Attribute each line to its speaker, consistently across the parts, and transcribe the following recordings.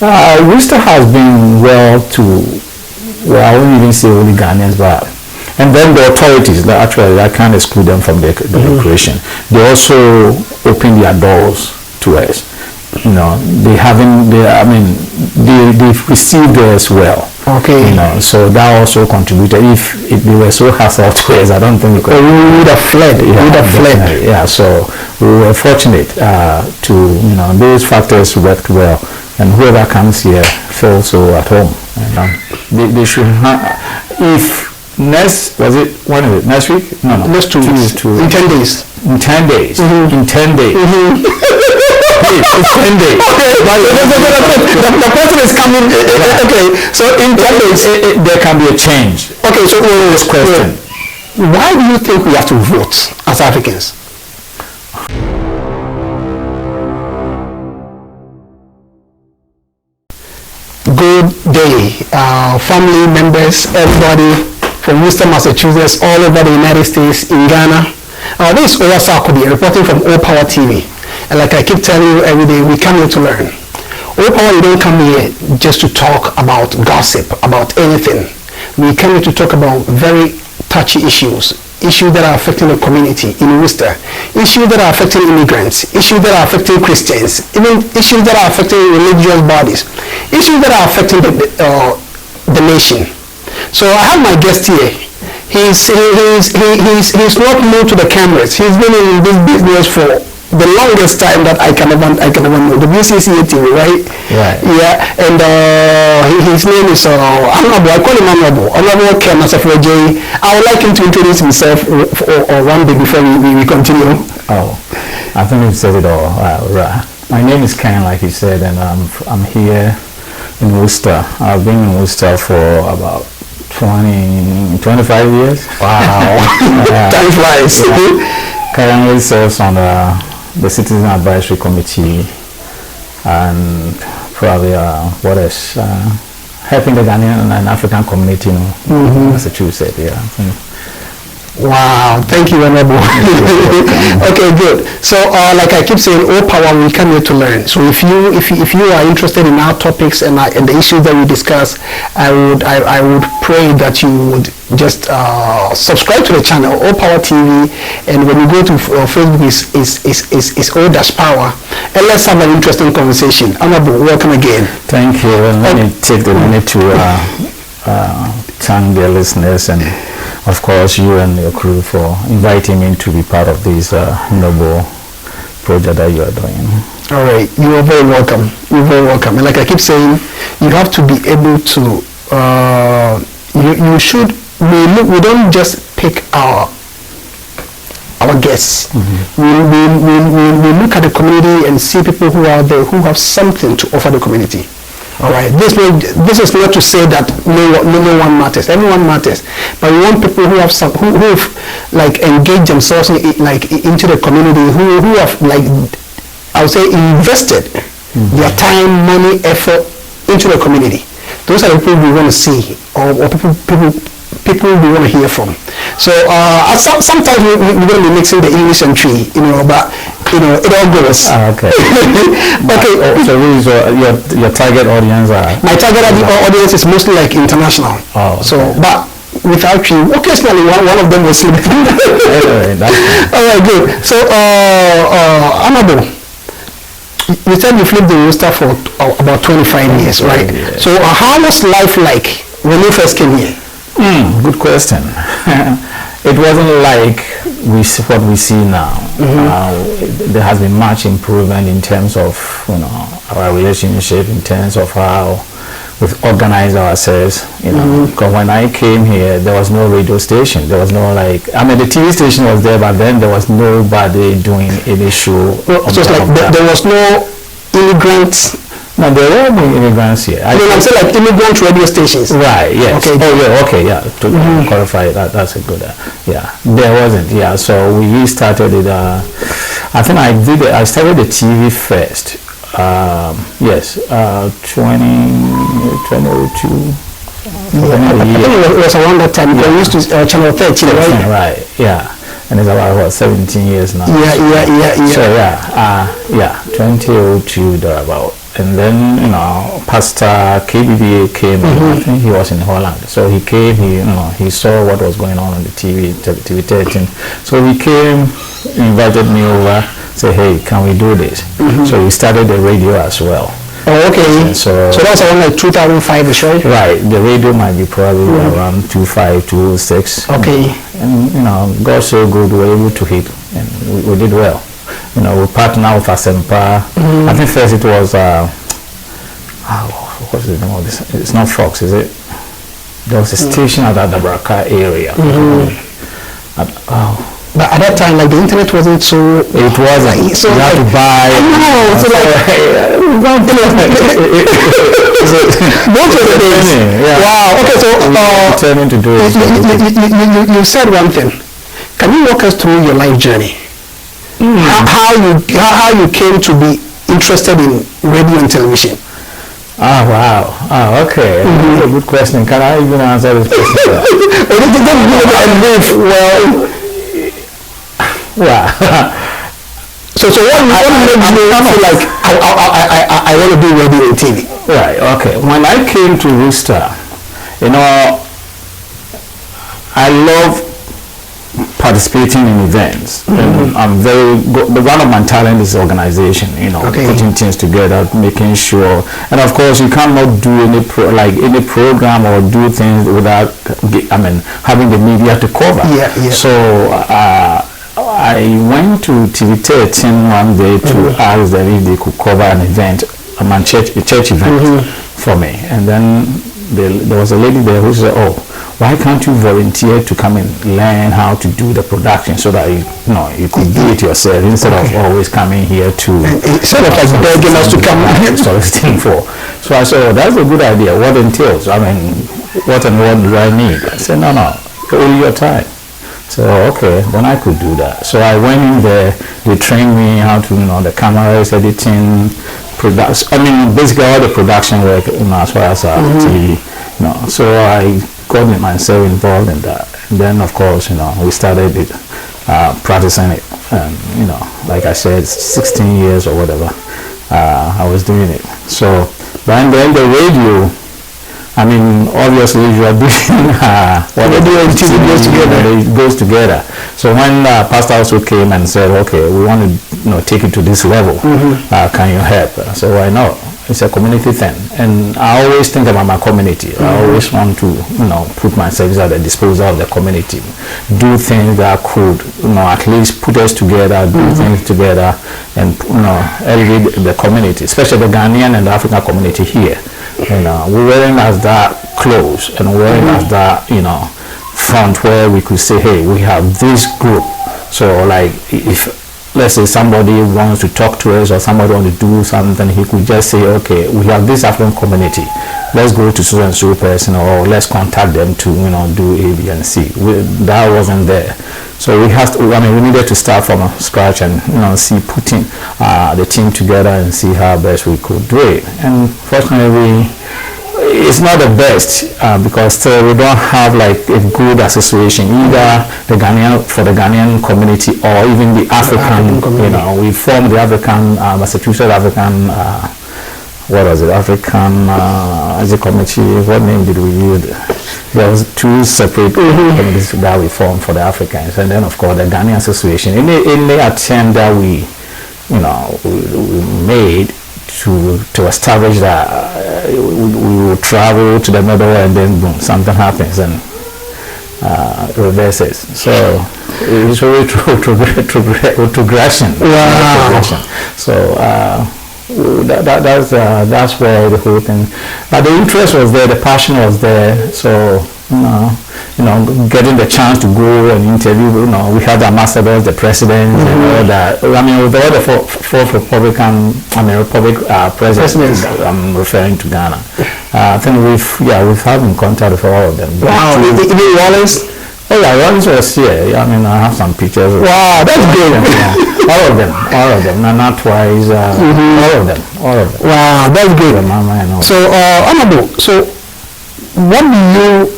Speaker 1: Worcester has been well, I wouldn't even say only Ghanaians, but and then the authorities, actually, I can't exclude them from the creation. They also open their doors to us. You know, they've received us well.
Speaker 2: Okay.
Speaker 1: You know, so that also contributed. If they were so hostile to us, I don't think we could.
Speaker 2: We would have fled.
Speaker 1: Yeah, so we were fortunate to, you know, those factors worked well, and whoever comes here feels so at home. They should if next, when is it, next week? No.
Speaker 2: Next 2 weeks. In 10 days.
Speaker 1: In 10 days.
Speaker 2: Mm-hmm.
Speaker 1: In 10 days.
Speaker 2: Mm-hmm.
Speaker 1: It's 10 days.
Speaker 2: Okay. The person is coming. Okay. So in 10 days.
Speaker 1: There can be a change.
Speaker 2: Okay, so
Speaker 1: this question.
Speaker 2: Why do you think we have to vote as Africans? Good day, family members, everybody from Worcester, Massachusetts, all over the United States, in Ghana. This is Asafo-Agyei reporting from All Power TV. And like I keep telling you every day, we come here to learn. All Power, you don't come here just to talk about gossip, about anything. We come here to talk about very touchy issues that are affecting the community in Worcester, issues that are affecting immigrants, issues that are affecting Christians, even issues that are affecting religious bodies, issues that are affecting the nation. So I have my guest here. He's not new to the cameras. He's been in this business for the longest time that I can ever know. The BCCA TV, right?
Speaker 1: Right.
Speaker 2: Yeah, and his name is Honorable. I call him Honorable Asafo-Agyei. I would like him to introduce himself one day before we continue.
Speaker 1: Oh, I think you've said it all. Right. My name is Ken, like you said, and I'm here in Worcester. I've been in Worcester for about 25 years.
Speaker 2: Wow. Time flies.
Speaker 1: Currently serves on the Citizen Advisory Committee, and probably helping the Ghanaian and African community in Massachusetts. Yeah.
Speaker 2: Wow, thank you, Honorable. Okay, good. So, like I keep saying, All Power, we come here to learn. So, if you are interested in our topics and the issues that we discuss, I would pray that you would just subscribe to the channel, All Power TV, and when you go to Facebook, is All-Power, and let's have an interesting conversation. Honorable, welcome again.
Speaker 1: Thank you. And let me take the minute to thank the listeners and, of course, you and your crew for inviting me to be part of this noble project that you are doing.
Speaker 2: All right, you are very welcome. You're very welcome. And like I keep saying, you have to be able to. You should. We don't just pick our guests. We look at the community and see people who are there who have something to offer the community. All right. This is not to say that no one matters. Everyone matters, but we want people who have who've like engaged themselves into the community, who have I would say invested their time, money, effort into the community. Those are the people we want to see, or people we want to hear from. So sometimes we're going to be mixing the English and tree, but it all goes.
Speaker 1: Okay. Okay. So your target audience are?
Speaker 2: My target audience is mostly like international.
Speaker 1: Oh. Okay.
Speaker 2: So, but without you, occasionally one of them will sleep.
Speaker 1: Anyway, that's fine.
Speaker 2: All right, good. So, Honorable, you said you lived in Worcester for about 25 years, right?
Speaker 1: Yes.
Speaker 2: So, how was life like when you first came here?
Speaker 1: Good question. It wasn't like what we see now. There has been much improvement in terms of our relationship, in terms of how we've organized ourselves. Because when I came here, there was no radio station. There was no the TV station was there, but then there was nobody doing any show.
Speaker 2: So it's like there was no immigrants.
Speaker 1: No, there were no immigrants here.
Speaker 2: I'm saying like immigrant radio stations.
Speaker 1: Right, yes.
Speaker 2: Okay.
Speaker 1: Oh, yeah, okay, yeah. To clarify that, that's a good, there wasn't, so we started it, I think I started the TV first, 2002.
Speaker 2: I think it was around that time, we used to, Channel 13, right?
Speaker 1: Right, yeah. And it's about 17 years now.
Speaker 2: Yeah.
Speaker 1: So 2002 thereabout. And then, Pastor KBBA came, I think he was in Holland. So he came, he saw what was going on the TV 13. So he came, invited me over, said, hey, can we do this? So we started the radio as well.
Speaker 2: Oh, okay.
Speaker 1: So
Speaker 2: that was around like 2005-ish, right?
Speaker 1: Right. The radio might be probably around 2005, 2006.
Speaker 2: Okay.
Speaker 1: And, God so good, we were able to hit, and we did well. We partnered with Asempa. I think first it was, what's the name of this? It's not Fox, is it? There was a station at the Braka area.
Speaker 2: But at that time, like, the internet wasn't so...
Speaker 1: It wasn't.
Speaker 2: So
Speaker 1: you had to buy...
Speaker 2: I know. So most of the days.
Speaker 1: Yeah.
Speaker 2: Wow. Okay, so...
Speaker 1: turning to do it.
Speaker 2: You said one thing. Can you walk us through your life journey? How you came to be interested in radio and television?
Speaker 1: Oh, wow. Oh, okay. That's a good question. Can I even answer this question? Well, so what made you feel like I want to do radio and TV? Right. Okay. When I came to Worcester, I love participating in events. And I'm very good. One of my talent is organization. Putting things together, making sure. And of course, you cannot do any program or do things without having the media to cover. Yeah. So I went to TV 13 one day to ask them if they could cover an event, a church event for me. And then there was a lady there who said, oh, why can't you volunteer to come and learn how to do the production so that you could do it yourself instead of always coming here to
Speaker 2: sort of like begging us to come
Speaker 1: soliciting for. So I said, oh, that's a good idea. What entails? What and what do I need? I said, no, only your time. So okay, then I could do that. So I went in there. They trained me how to, the cameras, editing, production. Basically all the production work, as far as TV. So I got myself involved in that. And then of course, we started it, practicing it. And like I said, 16 years or whatever, I was doing it. So, but then the radio. Obviously, you are doing radio and TV goes together. So when Pastor also came and said, "Okay, we want to, take it to this level. Can you help?" I said, "Why not? It's a community thing, and I always think about my community. I always want to, put myself at the disposal of the community, do things that could, at least put us together, do things together, and elevate the community, especially the Ghanaian and the African community here." We weren't as that close, and we weren't as that, front where we could say, hey, we have this group. So like if, let's say somebody wants to talk to us or somebody wants to do something, he could just say, okay, we have this African community. Let's go to so and so person, or let's contact them to, do A, B, and C. That wasn't there. So we needed to start from scratch and, putting the team together and see how best we could do it. And fortunately, it's not the best because still we don't have like a good association either for the Ghanaian community or even the African community. We formed the African Massachusetts African African as a committee. What name did we use? There was two separate committees that we formed for the Africans, and then of course the Ghanaian Association. Any attempt that we made to establish that we will travel to the middle, and then boom, something happens and reverses. So it's really progression.
Speaker 2: Wow.
Speaker 1: So that's where the whole thing. But the interest was there, the passion was there. So getting the chance to go and interview. We had the ambassadors, the presidents, and all that. With all the four Republican, presidents. I'm referring to Ghana. I think we've had in contact with all of them.
Speaker 2: Wow, even Wallace.
Speaker 1: Oh yeah, Wallace was here. I have some pictures.
Speaker 2: Wow, that's good.
Speaker 1: All of them. Not twice. All of them. Wow,
Speaker 2: that's good.
Speaker 1: Mama and all.
Speaker 2: So, Honorable, so what do you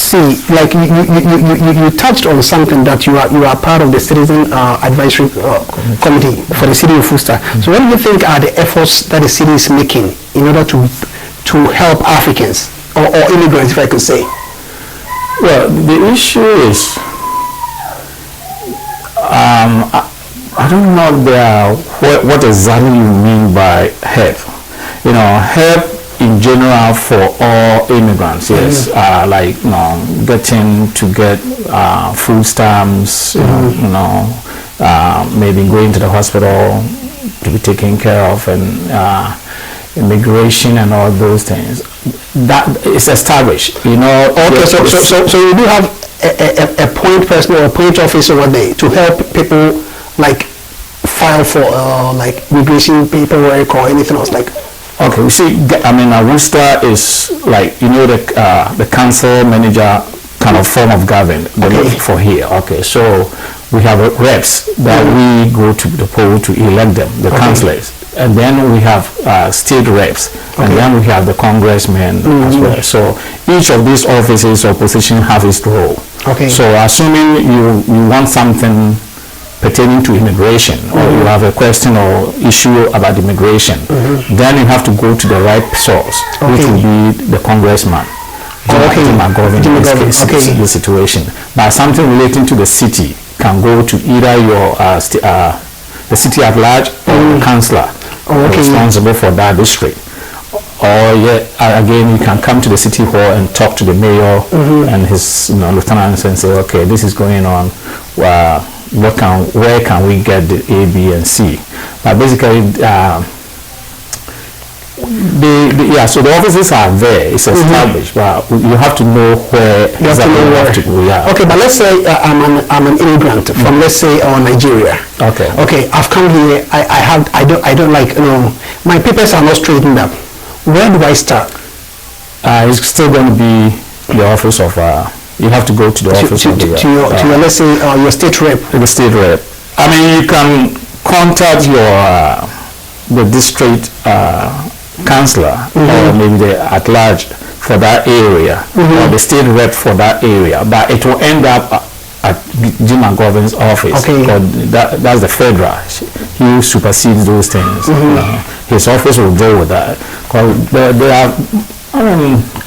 Speaker 2: see, like you touched on something that you are part of the citizen advisory committee for the city of Worcester. So what do you think are the efforts that the city is making in order to help Africans or immigrants, if I could say?
Speaker 1: Well, the issue is, I don't know what exactly you mean by help. You know, help in general for all immigrants, yes, like getting to get food stamps, maybe going to the hospital to be taken care of, and immigration and all those things. That is established, you know.
Speaker 2: Okay, so you do have a point person or a point officer over there to help people like file for like immigration paperwork or anything else like.
Speaker 1: Okay, we see. I mean, Worcester is like, you know, the council manager kind of form of government for here. Okay, so we have reps that we go to the poll to elect them, the councillors, and then we have state reps, and then we have the congressmen as well. So each of these offices or positions have its role.
Speaker 2: Okay.
Speaker 1: So assuming you want something pertaining to immigration, or you have a question or issue about immigration, then you have to go to the right source, which will be the congressman. The situation. But something relating to the city can go to either your the city at large or the councillor responsible for that district. Or again, you can come to the city hall and talk to the mayor and his lieutenants and say, okay, this is going on. Where can we get the A, B, and C? But basically, so the offices are there. It's established, but you have to know where
Speaker 2: you have to go.
Speaker 1: Yeah.
Speaker 2: Okay, but let's say I'm an immigrant from, let's say, Nigeria.
Speaker 1: Okay.
Speaker 2: Okay, I've come here. I don't like, my papers are not straightened up. Where do I start?
Speaker 1: It's still going to be the office of. You have to go to the office of
Speaker 2: your, let's say, your state rep.
Speaker 1: The state rep. I mean, you can contact the district councillor or maybe the at large for that area, or the state rep for that area, but it will end up at Jim McGovern's office.
Speaker 2: Okay.
Speaker 1: That's the federal. He supersedes those things. His office will deal with that. Because there are,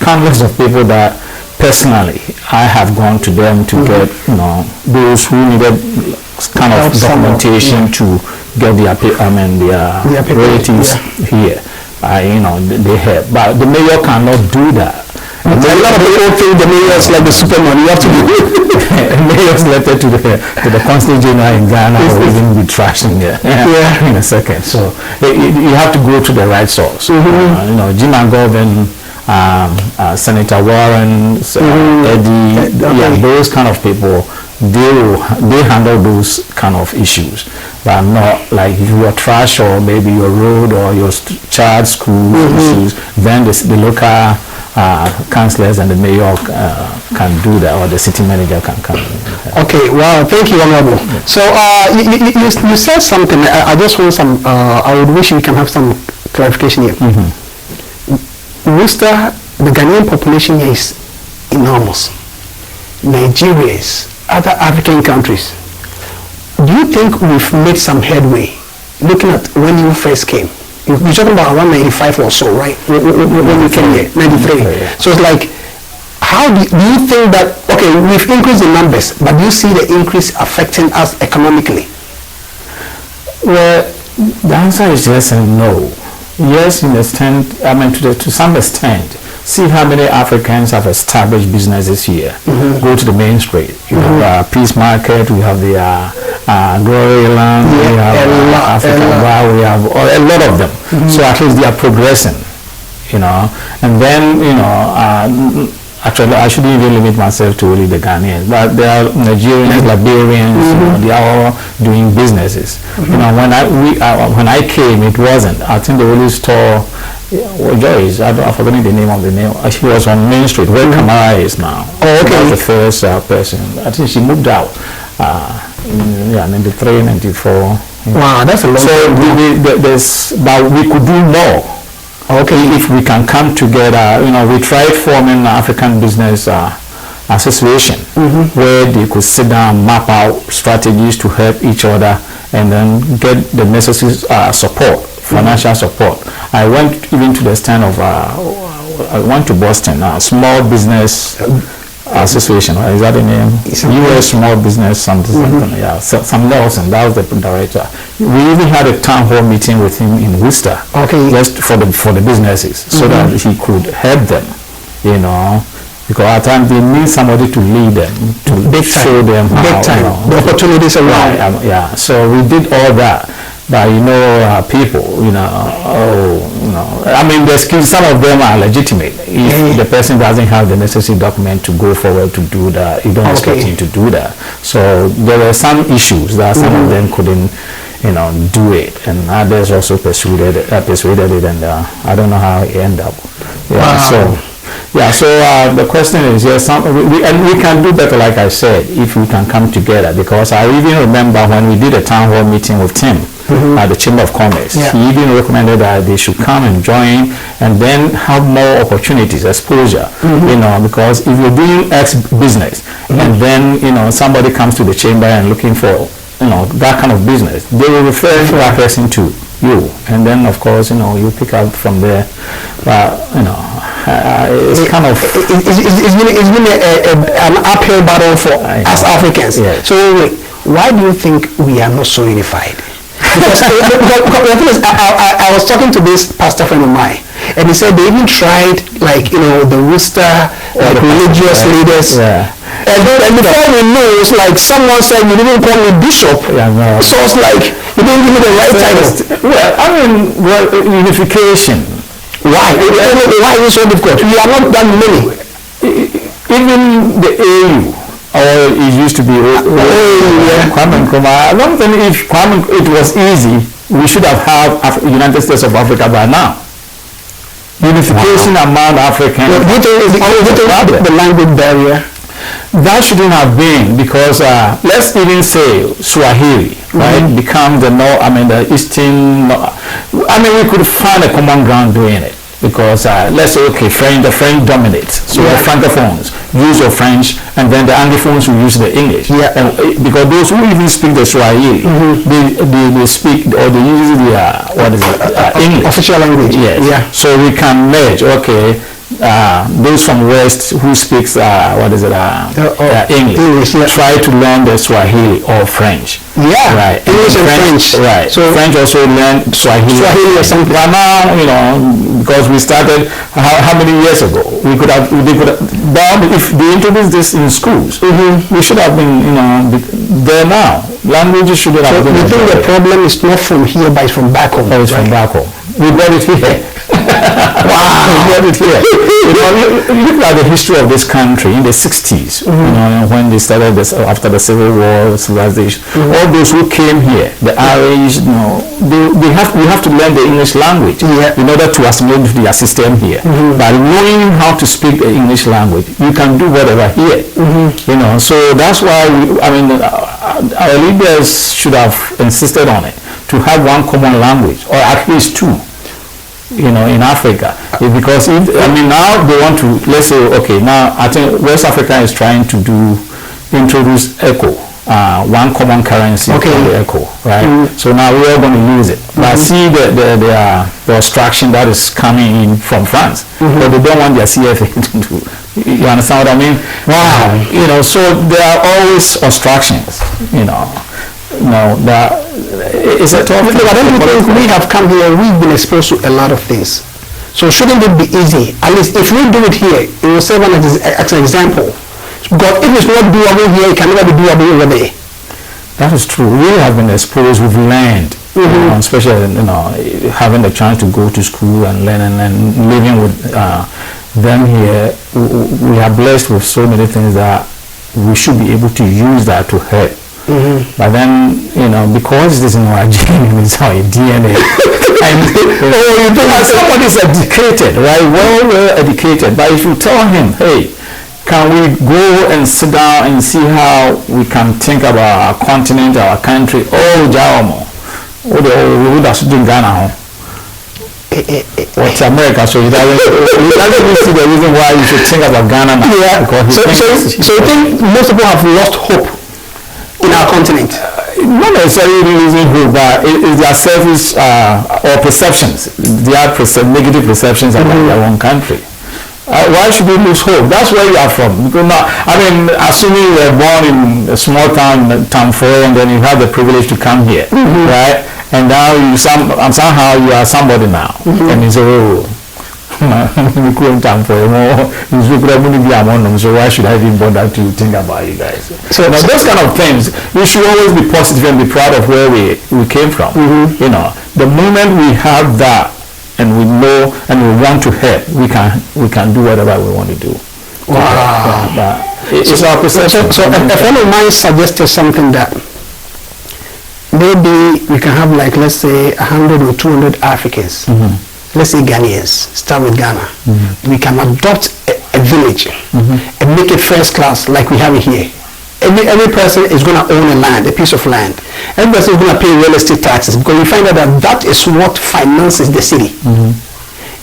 Speaker 1: countless of people that personally I have gone to them to get, those who needed kind of documentation to get their relatives here. They help, but the mayor cannot do that.
Speaker 2: A lot of people think the mayor is like the Superman. You have to be
Speaker 1: mayor's letter to the consul general in Ghana or even be trashing there in a second. So you have to go to the right source. Jim McGovern, Senator Warren, Eddie, those kind of people, they handle those kind of issues, but not like your trash or maybe your road or your child school issues. Then the local councillors and the mayor can do that, or the city manager can come.
Speaker 2: Okay, wow, thank you, Honorable. So you said something. I just want some. I would wish we can have some clarification here. Worcester, the Ghanaian population here is enormous. Nigeria is, other African countries. Do you think we've made some headway looking at when you first came? You're talking about around 95 or so, right? When you came here, 93. So it's like, how do you think that, okay, we've increased the numbers, but do you see the increase affecting us economically?
Speaker 1: Well, the answer is yes and no. Yes, in the extent, to some extent. See how many Africans have established businesses here. Go to the main street. You have Peace Market, we have the Glory Land, we have African Bar, we have a lot of them. So at least they are progressing, And then, actually, I shouldn't even limit myself to only the Ghanaians, but there are Nigerians, Liberians, they are all doing businesses. When I came, it wasn't. I think the only store, Joyce, I've forgotten the name of the name. She was on Main Street, where Kamara is now.
Speaker 2: Oh, okay.
Speaker 1: She was the first person. I think she moved out. 93, 94.
Speaker 2: Wow, that's a long time.
Speaker 1: So but we could do more. Okay, if we can come together, we tried forming African business association where they could sit down, map out strategies to help each other, and then get the necessary support, financial support. I went even to the extent of I went to Boston, Small Business Association, right? Is that the name? U.S. Small Business something, yeah. So, some Nelson, that was the director. We even had a town hall meeting with him in Worcester, just for the businesses, so that he could help them, you know, because at times they need somebody to lead them, to show them how, you know,
Speaker 2: the opportunities around.
Speaker 1: Yeah. So we did all that. But you know, people, you know, I mean, the skills, some of them are legitimate. If the person doesn't have the necessary document to go forward to do that, you don't expect him to do that. So there were some issues that some of them couldn't, you know, do it, and others also persuaded it, and I don't know how it ended up. Yeah. Wow. So the question is, yes, we can do better, like I said, if we can come together. Because I even remember when we did a town hall meeting with Tim at the Chamber of Commerce, he even recommended that they should come and join, and then have more opportunities, exposure. You know, because if you're doing X business, and then, you know, somebody comes to the chamber and looking for, you know, that kind of business, they will refer that person to you, and then of course, you know, you pick up from there. But you know, it's kind of
Speaker 2: it's really an uphill battle for us Africans. So wait, why do you think we are not so unified? Because the thing is, I was talking to this pastor friend of mine, and he said they even tried, like, you know, the Worcester, like, religious leaders. And before we know, it's like someone said, you didn't call me bishop. So it's like, you didn't give me the right title.
Speaker 1: Well, I mean, unification. Why?
Speaker 2: Why is it so difficult? We are not that many.
Speaker 1: Even the AU, or it used to be Kwame Nkrumah. I don't think if it was easy, we should have had United States of Africa by now. Unification among Africans.
Speaker 2: The language barrier.
Speaker 1: That shouldn't have been, because let's even say Swahili, right, become the the Eastern. I mean, we could find a common ground doing it, because let's say, okay, the French dominates, so the Francophones use your French, and then the Anglophones will use the English. And, because those who even speak the Swahili, they speak, or they use the English,
Speaker 2: official language.
Speaker 1: So we can merge. Okay. Those from West who speaks English try to learn the Swahili or French. Right.
Speaker 2: English and French.
Speaker 1: Right. So French also learn Swahili or something. But now, you know, because we started how many years ago, they could have if they introduced this in schools, we should have been, you know, there now. Languages should have been.
Speaker 2: You think the problem is not from here, but it's from back home?
Speaker 1: Oh, it's from back home. We got it here. Wow. We got it here. You know, look at the history of this country in the 60s, you know, when they started this, after the Civil War, civilization, all those who came here, the Irish, you know, we have to learn the English language in order to assimilate to their system here. By knowing how to speak the English language, you can do whatever here. You know, so that's why our leaders should have insisted on it, to have one common language, or at least two, you know, in Africa. Because now they want to, let's say, okay, now I think West Africa is trying to introduce ECHO, one common currency for the ECHO, right? So now we are going to use it. But see the obstruction that is coming in from France, but they don't want their CFA to do. You understand what I mean? Wow. You know, so there are always obstructions, you know. No, that is a tough.
Speaker 2: But I don't think we have come here, we've been exposed to a lot of things. So shouldn't it be easy? At least if we do it here, it will serve as an example. Because if it's not doable here, it can never be doable over there.
Speaker 1: That is true. We have been exposed, we've learned, you know, especially, you know, having the chance to go to school and learn and living with them here. We are blessed with so many things that we should be able to use that to help. But then, you know, because it is in our gene, it's our DNA. And you think somebody is educated, right? Well educated. But if you tell him, hey, can we go and sit down and see how we can think about our continent, our country? Oh, Jawamo. What's America? So he doesn't even see the reason why you should think about Ghana now.
Speaker 2: Yeah. So you think most people have lost hope in our continent?
Speaker 1: Not necessarily losing hope, but it's their selfish or perceptions. They have negative perceptions about their own country. Why should we lose hope? That's where you are from. Because now, I mean, assuming you were born in a small town, town 4, and then you have the privilege to come here, right? And now somehow you are somebody now, and you say, oh, so why should I even bother to think about you guys? So now those kind of things, we should always be positive and be proud of where we came from. You know, the moment we have that, and we know and we want to help, we can do whatever we want to do.
Speaker 2: Wow.
Speaker 1: It's our perception.
Speaker 2: So a friend of mine suggested something that maybe we can have, like, let's say 100 or 200 Africans. Let's say Ghanaians, start with Ghana. We can adopt a village and make it first class like we have it here. Every person is going to own a land, a piece of land. Every person is going to pay real estate taxes, because we find out that is what finances the city.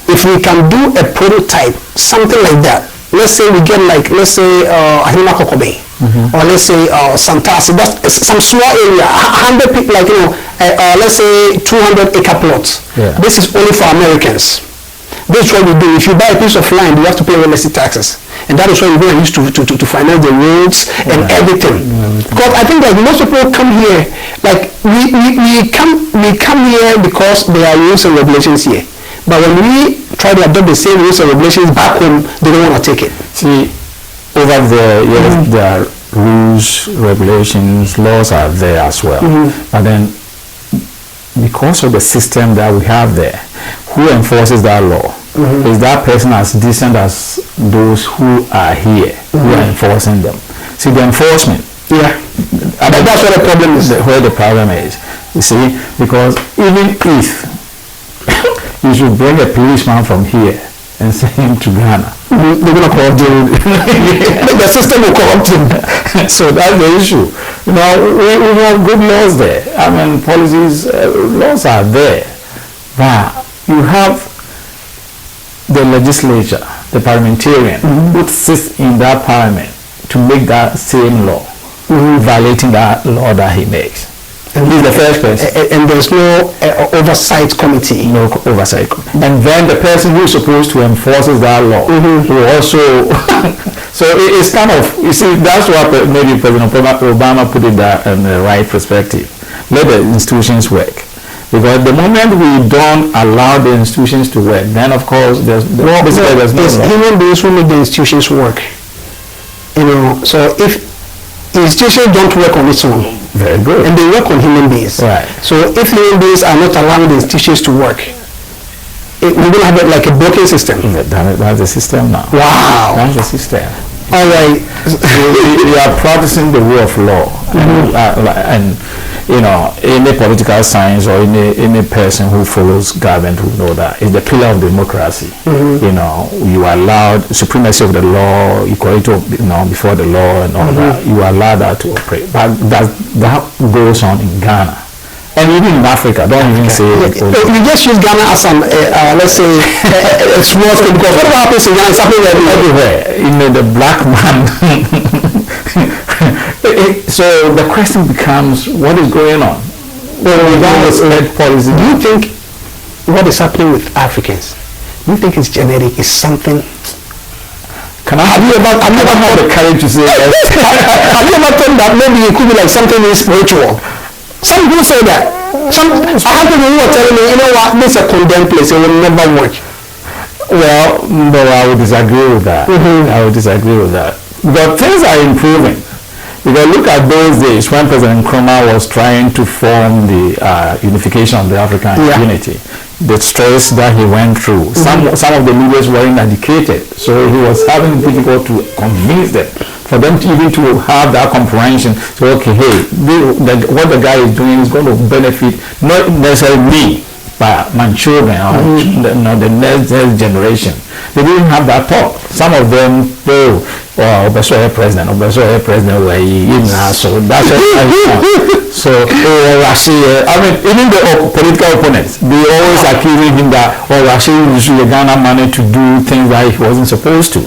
Speaker 2: If we can do a prototype, something like that, let's say we get, like, let's say Ahima Kokobe, or let's say Santasi, that's some small area, 100 people, like, you know, let's say 200-acre plots. This is only for Americans. This is what we do. If you buy a piece of land, you have to pay real estate taxes, and that is what we're going to use to finance the roads and everything. Because I think, like, most people come here, like, we come here because there are rules and regulations here. But when we try to adopt the same rules and regulations back home, they don't want to take it.
Speaker 1: See, over there, yes, there are rules, regulations, laws are there as well. But then, because of the system that we have there, who enforces that law? Is that person as decent as those who are here, who are enforcing them? See, the enforcement. And that's where the problem is. Where the problem is, you see, because even if you should bring a policeman from here and send him to Ghana, they're going to corrupt him. The system will corrupt him. So that's the issue. You know, we have good laws there. I mean, policies, laws are there. But you have the legislature, the parliamentarian, who sits in that parliament to make that same law, violating that law that he makes. And he's the first person.
Speaker 2: And there's no oversight committee.
Speaker 1: No oversight. And then the person who's supposed to enforce that law will also... So it's kind of... You see, that's what maybe President Obama put it in the right perspective. Let the institutions work. Because the moment we don't allow the institutions to work, then of course there's no
Speaker 2: human beings who make the institutions work. You know, so if institutions don't work on its own,
Speaker 1: very good,
Speaker 2: and they work on human beings.
Speaker 1: Right.
Speaker 2: So if human beings are not allowing the institutions to work, we're going to have it like a broken system.
Speaker 1: That's the system now.
Speaker 2: Wow.
Speaker 1: That's the system.
Speaker 2: All right.
Speaker 1: We are practicing the rule of law, and you know, any political science or any person who follows government will know that it's the pillar of democracy. You know, you are allowed supremacy of the law, equality of, you know, before the law and all that. You are allowed that to operate. But that goes on in Ghana. And even in Africa, don't even say it.
Speaker 2: You just use Ghana as an, let's say, a small thing, because whatever happens in Ghana is happening
Speaker 1: everywhere. You know, the black man. So the question becomes, what is going on?
Speaker 2: Well, policy. Do you think what is happening with Africans, do you think it's genetic, is something?
Speaker 1: Have you ever had the courage to say that?
Speaker 2: Have you ever thought that maybe it could be like something spiritual? Some people say that. I have people who are telling me, you know what, this is a condemned place, it will never work.
Speaker 1: Well, no, I would disagree with that. I would disagree with that. But things are improving. Because look at those days when President Nkrumah was trying to form the unification of the African unity. The stress that he went through. Some of the leaders weren't educated, so he was having difficult to convince them. For them to even to have that comprehension, so okay, hey, what the guy is doing is going to benefit not necessarily me, but my children or the next generation. They didn't have that thought. Some of them, well, president where he so that's it. So I mean, even the political opponents, they always accusing him that Rashid used the Ghana money to do things that he wasn't supposed to.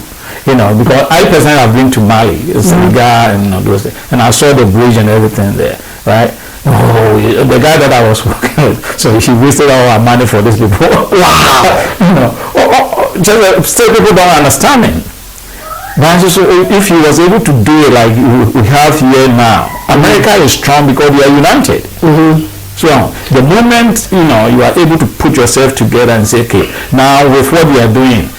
Speaker 1: You know, because I personally have been to Mali, Senegal, and those things, and I saw the bridge and everything there, right? Oh, the guy that I was working with, so he wasted all our money for this before. Wow! You know, still people don't understand him. But so if he was able to do it like we have here now, America is strong because we are united. So the moment you are able to put yourself together and say, okay, now with what we are doing,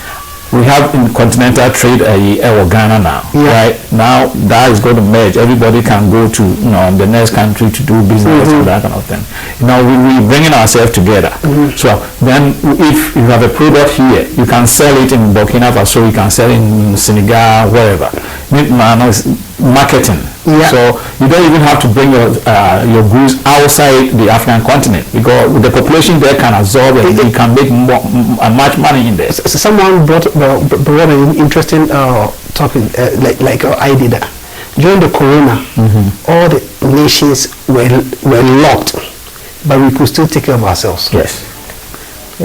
Speaker 1: we have in continental trade Ghana now, right? Now that is going to merge. Everybody can go to the next country to do business and that kind of thing. We bringing ourselves together. So then, if you have a product here, you can sell it in Burkina Faso, you can sell it in Senegal, wherever. Marketing. So you don't even have to bring your goods outside the African continent because the population there can absorb it. You can make much money in there.
Speaker 2: Someone brought an interesting topic like I did. During the corona, all the nations were locked, but we could still take care of ourselves.
Speaker 1: Yes.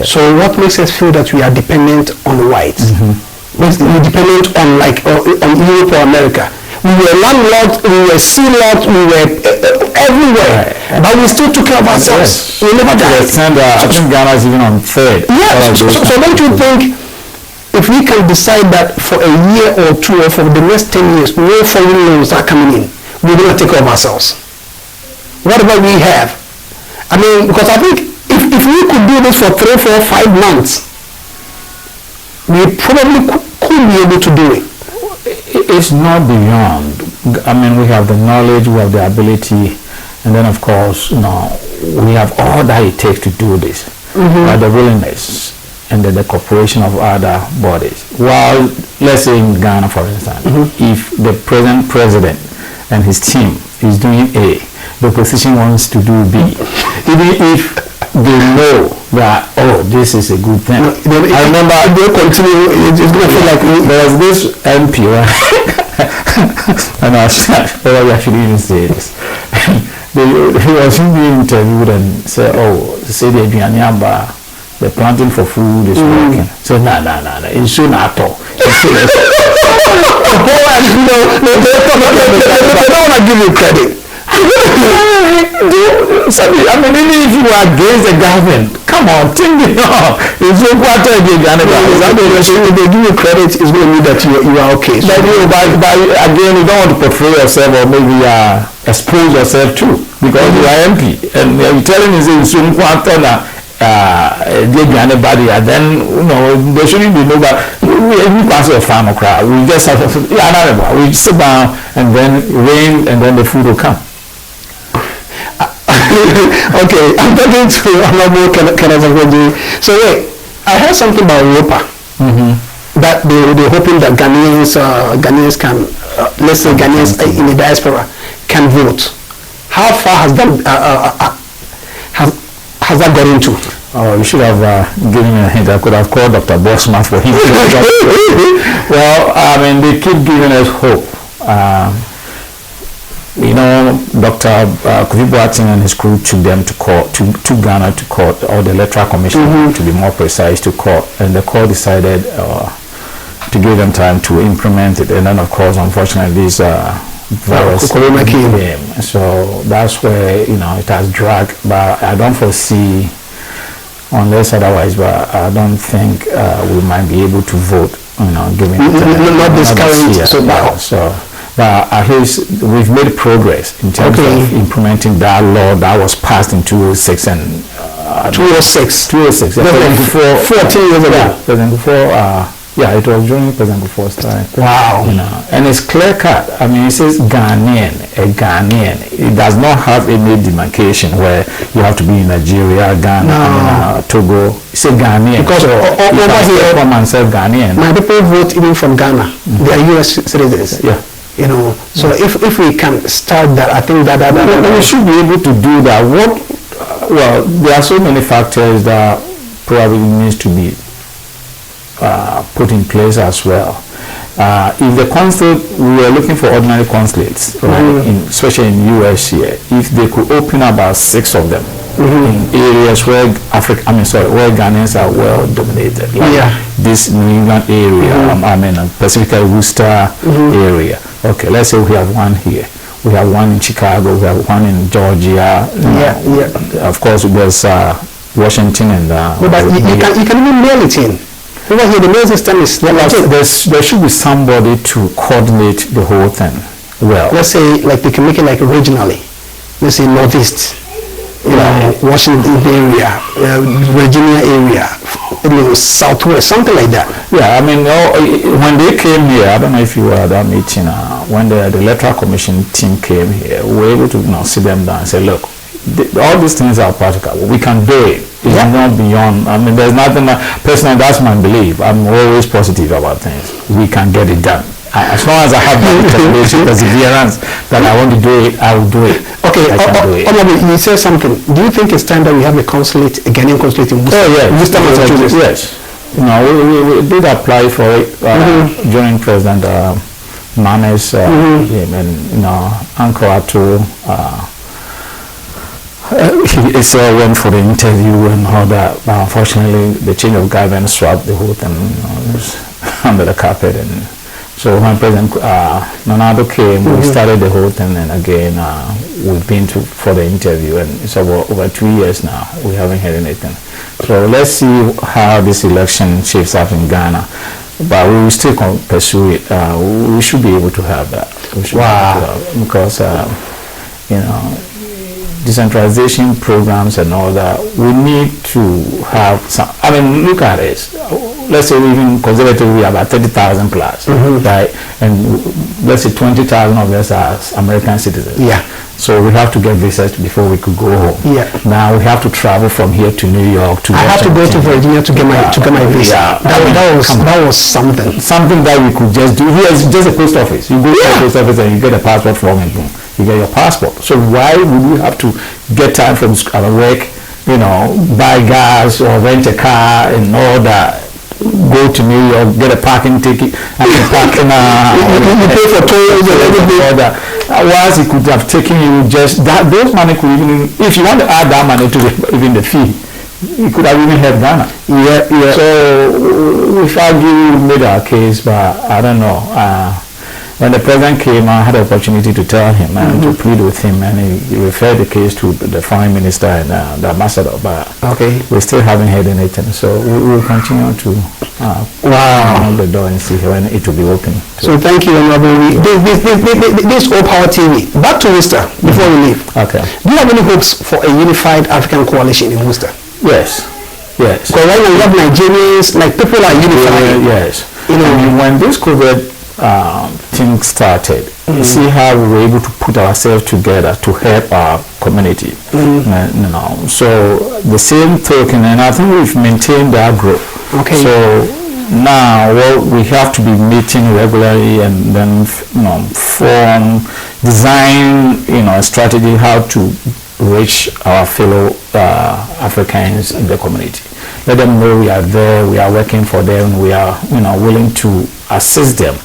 Speaker 2: So what makes us feel that we are dependent on the whites? We're dependent on on Europe or America. We were landlocked, we were sea locked, we were everywhere, but we still took care of ourselves. We never died.
Speaker 1: I think Ghana is even on third.
Speaker 2: Yeah, so don't you think if we can decide that for a year or two or for the next 10 years, no foreign loans are coming in, we're going to take care of ourselves. Whatever we have. I mean, because I think if we could do this for 3, 4, 5 months, we probably could be able to do it.
Speaker 1: It's not beyond. I mean, we have the knowledge, we have the ability, and then of course, we have all that it takes to do this. The willingness and the cooperation of other bodies. While, let's say in Ghana, for instance, if the present president and his team is doing A, the opposition wants to do B, even if they know that this is a good thing. I remember they continue. It's going to feel like there was this MP, right? And I actually even say this. He was being interviewed and said, the planting for food is working. So no, it's soon at all. They don't want to give you credit. I mean, even if you are against the government, come on, think it up. It's so quite if they give you credit, it's going to mean that you are okay. So but again, you don't want to portray yourself or maybe expose yourself too because you are MP and you're telling me it's so important anybody, and then there shouldn't be nobody. We pass a farmer crowd. We just have we sit down and then rain and then the food will come.
Speaker 2: Okay, I'm talking to Honorable Asafo-Agyei. So wait, I heard something about Europa. That they're hoping that Ghanaians can, let's say Ghanaians in the diaspora can vote. How far has that got into?
Speaker 1: Oh, you should have given me a hint. I could have called Dr. Bossman for him. Well, I mean, they keep giving us hope. Dr. Kofi Boateng and his crew took them to court, to Ghana to court, or the Electoral Commission, to be more precise, to court, and the court decided to give them time to implement it. And then, of course, unfortunately, this virus came. So that's where it has dragged. But I don't foresee, unless otherwise, but I don't think we might be able to vote. Given
Speaker 2: not this current.
Speaker 1: But at least we've made progress in terms of implementing that law that was passed in 2006 and
Speaker 2: 2006.
Speaker 1: 2006.
Speaker 2: 14 years ago.
Speaker 1: It was during President Kufuor's time.
Speaker 2: Wow.
Speaker 1: And it's clear cut. I mean, it says Ghanaian, a Ghanaian. It does not have any demarcation where you have to be in Nigeria, Ghana, Togo. It's a Ghanaian. Because over here, come and say Ghanaian.
Speaker 2: My people vote even from Ghana. They are U.S. citizens.
Speaker 1: Yeah.
Speaker 2: So if we can start that, I think that
Speaker 1: we should be able to do that. Well, there are so many factors that probably needs to be put in place as well. If the consulate, we were looking for ordinary consulates, right, especially in US here, if they could open about 6 of them in areas where where Ghanaians are well dominated, like this New England area, specifically Worcester area. Okay, let's say we have one here. We have one in Chicago. We have one in Georgia. Of course, there's Washington and.
Speaker 2: But you can even mail it in. Over here, the mail system is.
Speaker 1: There should be somebody to coordinate the whole thing. Well,
Speaker 2: let's say like they can make it like regionally. Let's say Northeast, Washington area, Virginia area, Southwest, something like that.
Speaker 1: Yeah, I mean, when they came here, I don't know if you were at that meeting. When the electoral commission team came here, we were able to sit them down and say, look, all these things are practical. We can do it. It's not beyond. I mean, there's nothing. Personally, that's my belief. I'm always positive about things. We can get it done. As long as I have the determination, perseverance that I want to do it, I will do it.
Speaker 2: Okay, you said something. Do you think it's time that we have a consulate, a Ghanaian consulate in Worcester? Worcester, Massachusetts?
Speaker 1: Yes. We did apply for it during President Mane's Uncle Ato. He went for the interview and all that. But unfortunately, the change of government swept the whole thing under the carpet. And so when President Nonado came, we started the whole thing, and again we've been for the interview, and it's over 2 years now. We haven't had anything. So let's see how this election shapes up in Ghana. But we will still pursue it. We should be able to have that. Because decentralization programs and all that, we need to have some. I mean, look at this. Let's say even conservatively we have about 30,000 plus, right? And let's say 20,000 of us are American citizens.
Speaker 2: Yeah.
Speaker 1: So we have to get visas before we could go home. Yeah. Now we have to travel from here to New York to.
Speaker 2: I have to go to Virginia to get my visa.
Speaker 1: Yeah.
Speaker 2: That was something.
Speaker 1: Something that we could just do. Here is just a post office. You go to the post office and you get a passport form and boom, you get your passport. So why would we have to get time from our work, buy gas or rent a car and all that? Go to New York, get a parking ticket, and you pay for tolls and everything. All that. Otherwise, it could have taken you just that. Those money could even, if you want to add that money to even the fee, it could have even helped Ghana. Yeah. So we shall made our case, but I don't know. When the president came, I had the opportunity to tell him and to plead with him, and he referred the case to the foreign minister and the ambassador. But we still haven't heard anything, so we will continue to open the door and see when it will be open.
Speaker 2: So thank you, Honorable. This All Power TV. Back to Worcester before we leave.
Speaker 1: Okay.
Speaker 2: Do you have any hopes for a unified African coalition in Worcester?
Speaker 1: Yes.
Speaker 2: Because right now you have Nigerians, like people are unified.
Speaker 1: Yes. When this COVID thing started, you see how we were able to put ourselves together to help our community. So the same token, and I think we've maintained that growth. Okay. So now we have to be meeting regularly and then design a strategy how to reach our fellow Africans in the community. Let them know we are there, we are working for them, we are willing to assist them.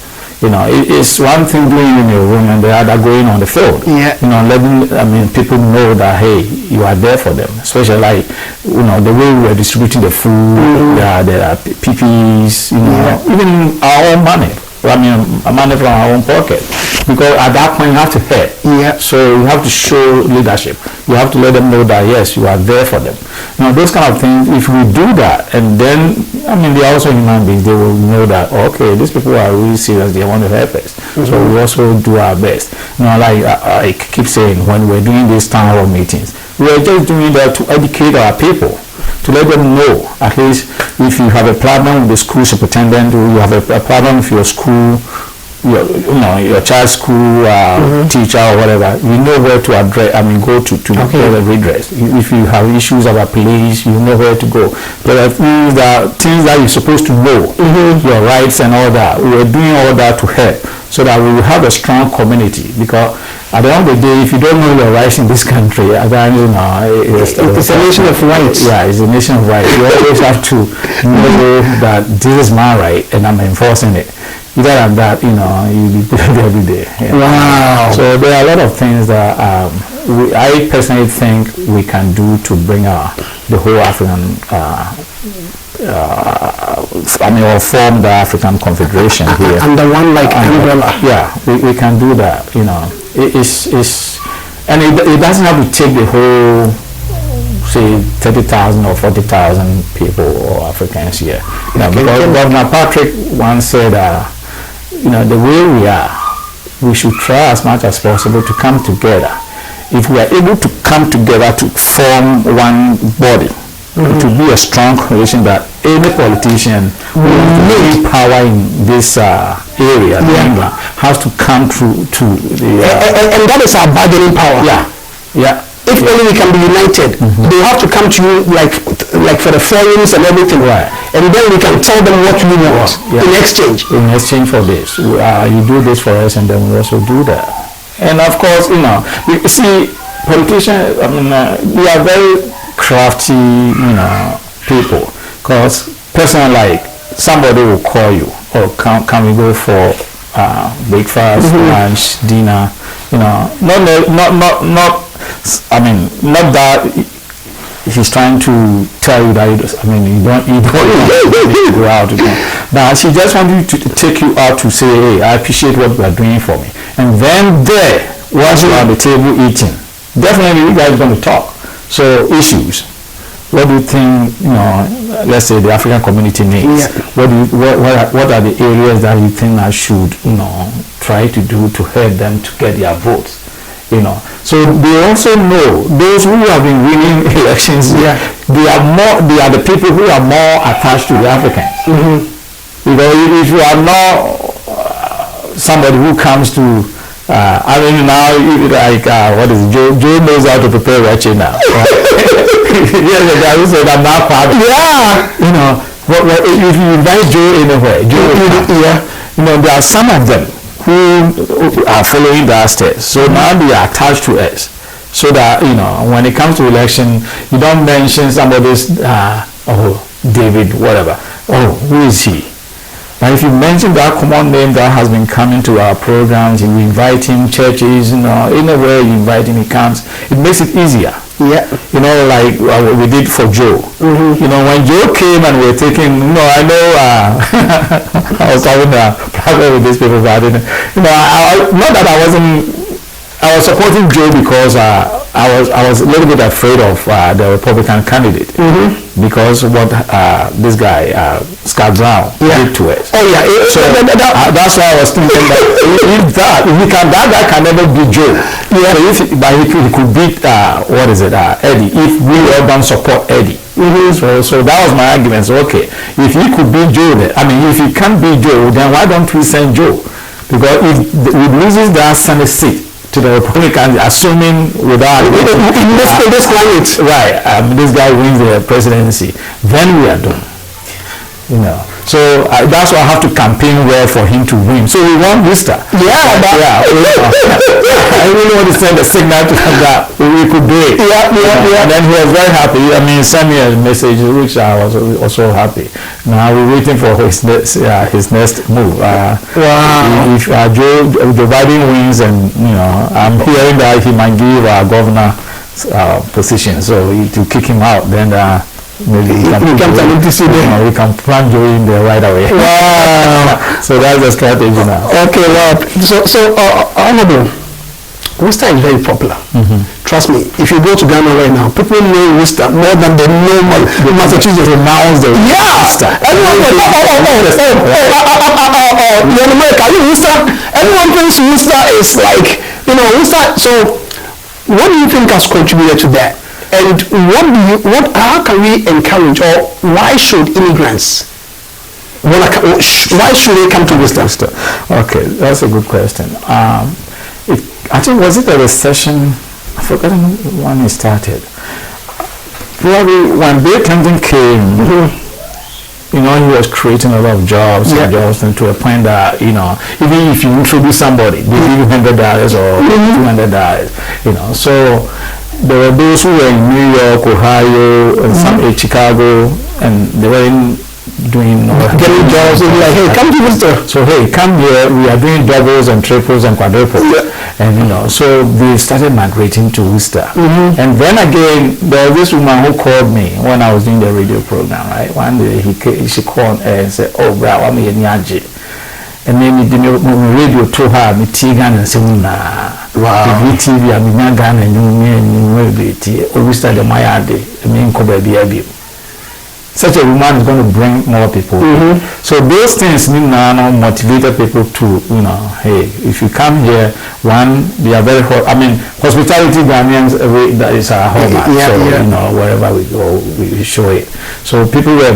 Speaker 1: It's one thing doing in your room and the other going on the field. Yeah. Letting people know that hey, you are there for them. Especially like the way we are distributing the food, there are PPEs, even our own money. Money from our own pocket, because at that point you have to help. Yeah. So you have to show leadership. You have to let them know that yes, you are there for them. Those kind of things. If we do that, and then they are also human beings. They will know that okay, these people are really serious. They want to help us. So we also do our best. Like I keep saying, when we're doing these town hall meetings, we're just doing that to educate our people, to let them know, at least if you have a problem with the school superintendent, or you have a problem with your school, your child's school teacher or whatever, you know where to address. Go to get a redress. If you have issues about police, you know where to go. There are things that you're supposed to know, your rights and all that. We're doing all that to help, so that we will have a strong community. Because at the end of the day, if you don't know your rights in this country, it's a nation of rights. Yeah, it's a nation of rights. You always have to know that this is my right and I'm enforcing it. Either than that, you'll be paid every day.
Speaker 2: Wow.
Speaker 1: So there are a lot of things that I personally think we can do to bring the whole African, or form the African Confederation here.
Speaker 2: Under one umbrella.
Speaker 1: Yeah, we can do that. And it doesn't have to take the whole, say, 30,000 or 40,000 people or Africans here. Because Governor Patrick once said, the way we are, we should try as much as possible to come together. If we are able to come together to form one body, to be a strong coalition that any politician who need power in this area, England, has to come through to the...
Speaker 2: and that is our bargaining power.
Speaker 1: Yeah.
Speaker 2: If only we can be united, they have to come to you like for the forums and everything.
Speaker 1: Right.
Speaker 2: And then we can tell them what we want in exchange.
Speaker 1: In exchange for this. You do this for us and then we also do that. And of course, you see, politicians, we are very crafty, people. Because personally, like, somebody will call you, or can we go for breakfast, lunch, dinner, not that he's trying to tell you that you don't go out, but she just wanted to take you out to say, hey, I appreciate what you are doing for me. And then once you're at the table eating, definitely you guys are going to talk. So issues, what do you think, let's say the African community needs? What are the areas that you think I should, try to do to help them to get their votes? So they also know those who have been winning elections. They are the people who are more attached to the Africans. If you are not somebody who comes to what is it? Joe knows how to prepare Rache now. Yes, I will say that now. If you invite Joe anywhere, there are some of them who are following the steps. So now they are attached to us. So that, when it comes to election, you don't mention somebody's, David, whatever. Who is he? But if you mention that common name that has been coming to our programs, you invite him, churches, anywhere you invite him, he comes. It makes it easier.
Speaker 2: Yeah.
Speaker 1: Like we did for Joe. When Joe came and we were taking, I know, I was having a problem with these people, but I didn't, not that I was supporting Joe because I was a little bit afraid of the Republican candidate because what this guy Scott Brown did to us. So that's why I was thinking that that guy can never beat Joe. But he could beat Eddie if we all don't support Eddie. So that was my argument. So if he could beat Joe, if he can't beat Joe, then why don't we send Joe? Because if he loses that Senate seat to the Republicans, assuming without this guy wins the presidency, then we are done. So that's why I have to campaign well for him to win. So we want Worcester. I really want to send a signal to him that we could do it. And then he was very happy. He sent me a message, which I was also happy. Now we're waiting for his next move. If Joe Biden wins, and I'm hearing that he might give our governor position, so to kick him out, then maybe we can plan Joe in there right away. Wow. So that's the strategy now.
Speaker 2: Okay, Lord. So Honorable, Worcester is very popular. Trust me, if you go to Ghana right now, people know Worcester more than they know Massachusetts. Pronounce the Worcester. Everyone goes, in America, Worcester. Everyone thinks Worcester is like, Worcester. So what do you think has contributed to that? And how can we encourage, or why should immigrants, why should they come to Worcester?
Speaker 1: Okay, that's a good question. I think, was it a recession? I've forgotten when it started. Probably when Bill Clinton came, he was creating a lot of jobs, and to a point that, even if you introduce somebody, they give you $100 or $200, so there were those who were in New York, Ohio, and some in Chicago, and they were in doing
Speaker 2: getting jobs, and like, hey, come to Worcester.
Speaker 1: So hey, come here. We are doing doubles and triples and quadruples, and so they started migrating to Worcester. And then again, there was this woman who called me when I was doing the radio program. Right, one day she called and said, "Oh, bro, I'm in Nyaji." And then the radio told her, "Me Tigan and Semuna, wow, TV, I'm in Ghana and you Worcester the Mayade, I mean, Kobe. Such a woman is going to bring more people." So those things now motivated people to, hey, if you come here, one, they are very, hospitality Ghanaians, that is our home. Wherever we go, we show it. So people were,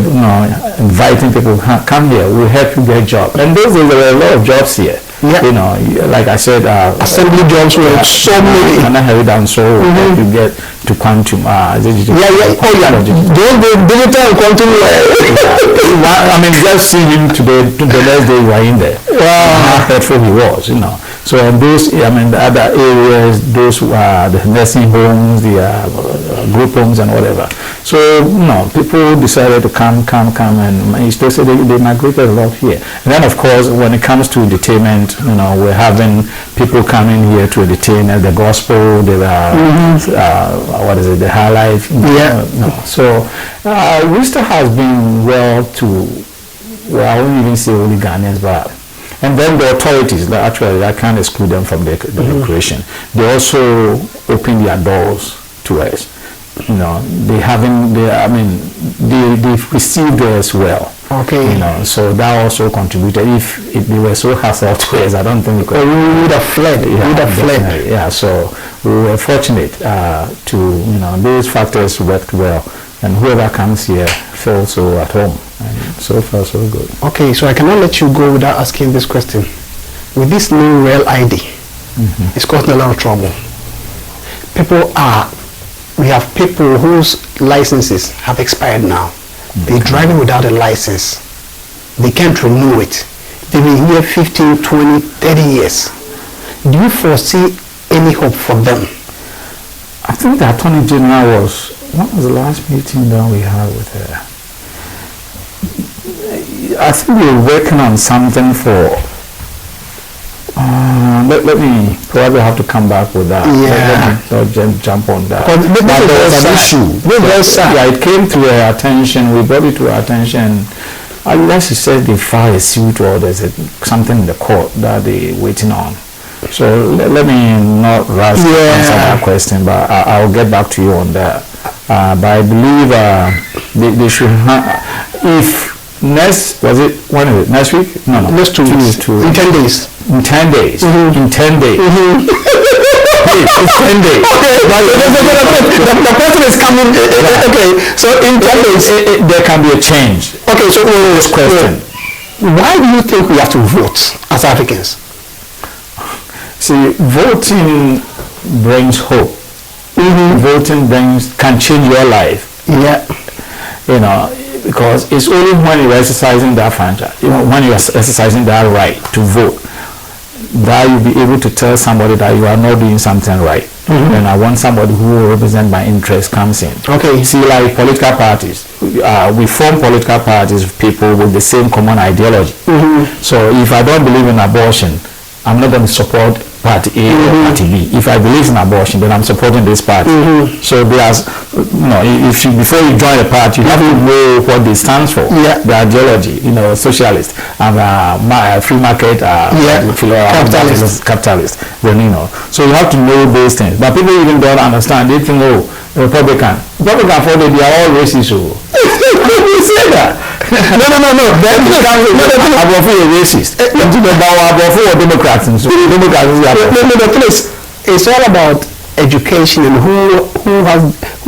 Speaker 1: inviting people, come here, we'll help you get jobs. And those days, there were a lot of jobs here. Like I said,
Speaker 2: assembly jobs were so many.
Speaker 1: And I have it down, so help you get to quantum.
Speaker 2: Digital and quantum.
Speaker 1: Just see him today, the next day you are in there. Wow. How hurtful he was, So in those, the other areas, those the nursing homes, the group homes and whatever. So, people decided to come, and especially they migrated a lot here. And then, of course, when it comes to entertainment, we're having people coming here to entertain the gospel, the the high life. So, Worcester has been I won't even say only Ghanaians, but. And then the authorities, actually, I can't exclude them from the equation. They also open their doors to us. They've received us well.
Speaker 2: Okay.
Speaker 1: So that also contributed. If they were so hostile to us, I don't think we could.
Speaker 2: We would have fled.
Speaker 1: Yeah. So we were fortunate to, those factors worked well. And whoever comes here feels so at home. And so far, so good.
Speaker 2: Okay, so I cannot let you go without asking this question. With this new Real ID, it's causing a lot of trouble. We have people whose licenses have expired now. They're driving without a license. They can't renew it. They've been here 15, 20, 30 years. Do you foresee any hope for them?
Speaker 1: I think the Attorney General what was the last meeting that we had with her? I think we're working on something for. Let me probably have to come back with that. Let me jump on that. There's an issue. It came to our attention. We brought it to our attention. Unless you said they filed a suit or there's something in the court that they're waiting on. So let me not rush to answer that question, but I'll get back to you on that. But I believe they should if next when is it next week? No,
Speaker 2: next 2 weeks. In 10 days.
Speaker 1: In 10 days. In 10 days. It's 10 days.
Speaker 2: The person is coming. Okay, so in 10 days
Speaker 1: there can be a change.
Speaker 2: Okay, so
Speaker 1: this question.
Speaker 2: Why do you think we have to vote as Africans?
Speaker 1: See, voting brings hope. Voting can change your life. Because it's only when you're exercising that franchise, when you're exercising that right to vote, that you'll be able to tell somebody that you are not doing something right. And I want somebody who will represent my interest comes in.
Speaker 2: Okay.
Speaker 1: See, like political parties, we form political parties of people with the same common ideology. So if I don't believe in abortion, I'm not going to support party A or party B. If I believe in abortion, then I'm supporting this party. So there's, before you join a party, you have to know what they stand for. The ideology, socialist and free market, capitalist. Then so you have to know those things. But people even don't understand. They think, Republican for they are all racist. You say that? No. Then Abofo is racist. Abofo or Democrats.
Speaker 2: It's all about education and who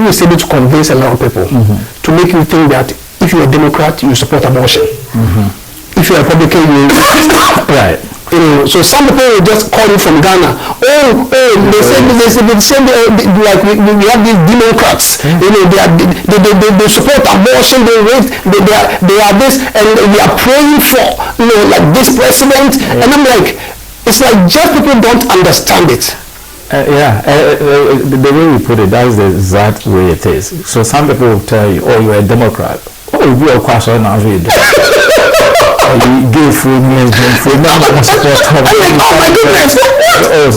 Speaker 2: is able to convince a lot of people to make you think that if you're a Democrat, you support abortion. If you're a Republican, you
Speaker 1: right.
Speaker 2: So some people will just call you from Ghana. They say like we have these Democrats. They support abortion. They are this, and we are praying for like this president. And I'm like, it's like just people don't understand it.
Speaker 1: The way we put it, that is the exact way it is. So some people will tell you, you're a Democrat. Oh, you are quite so now. You give food, food. No, I'm supposed to have.
Speaker 2: Oh my goodness!
Speaker 1: Oh,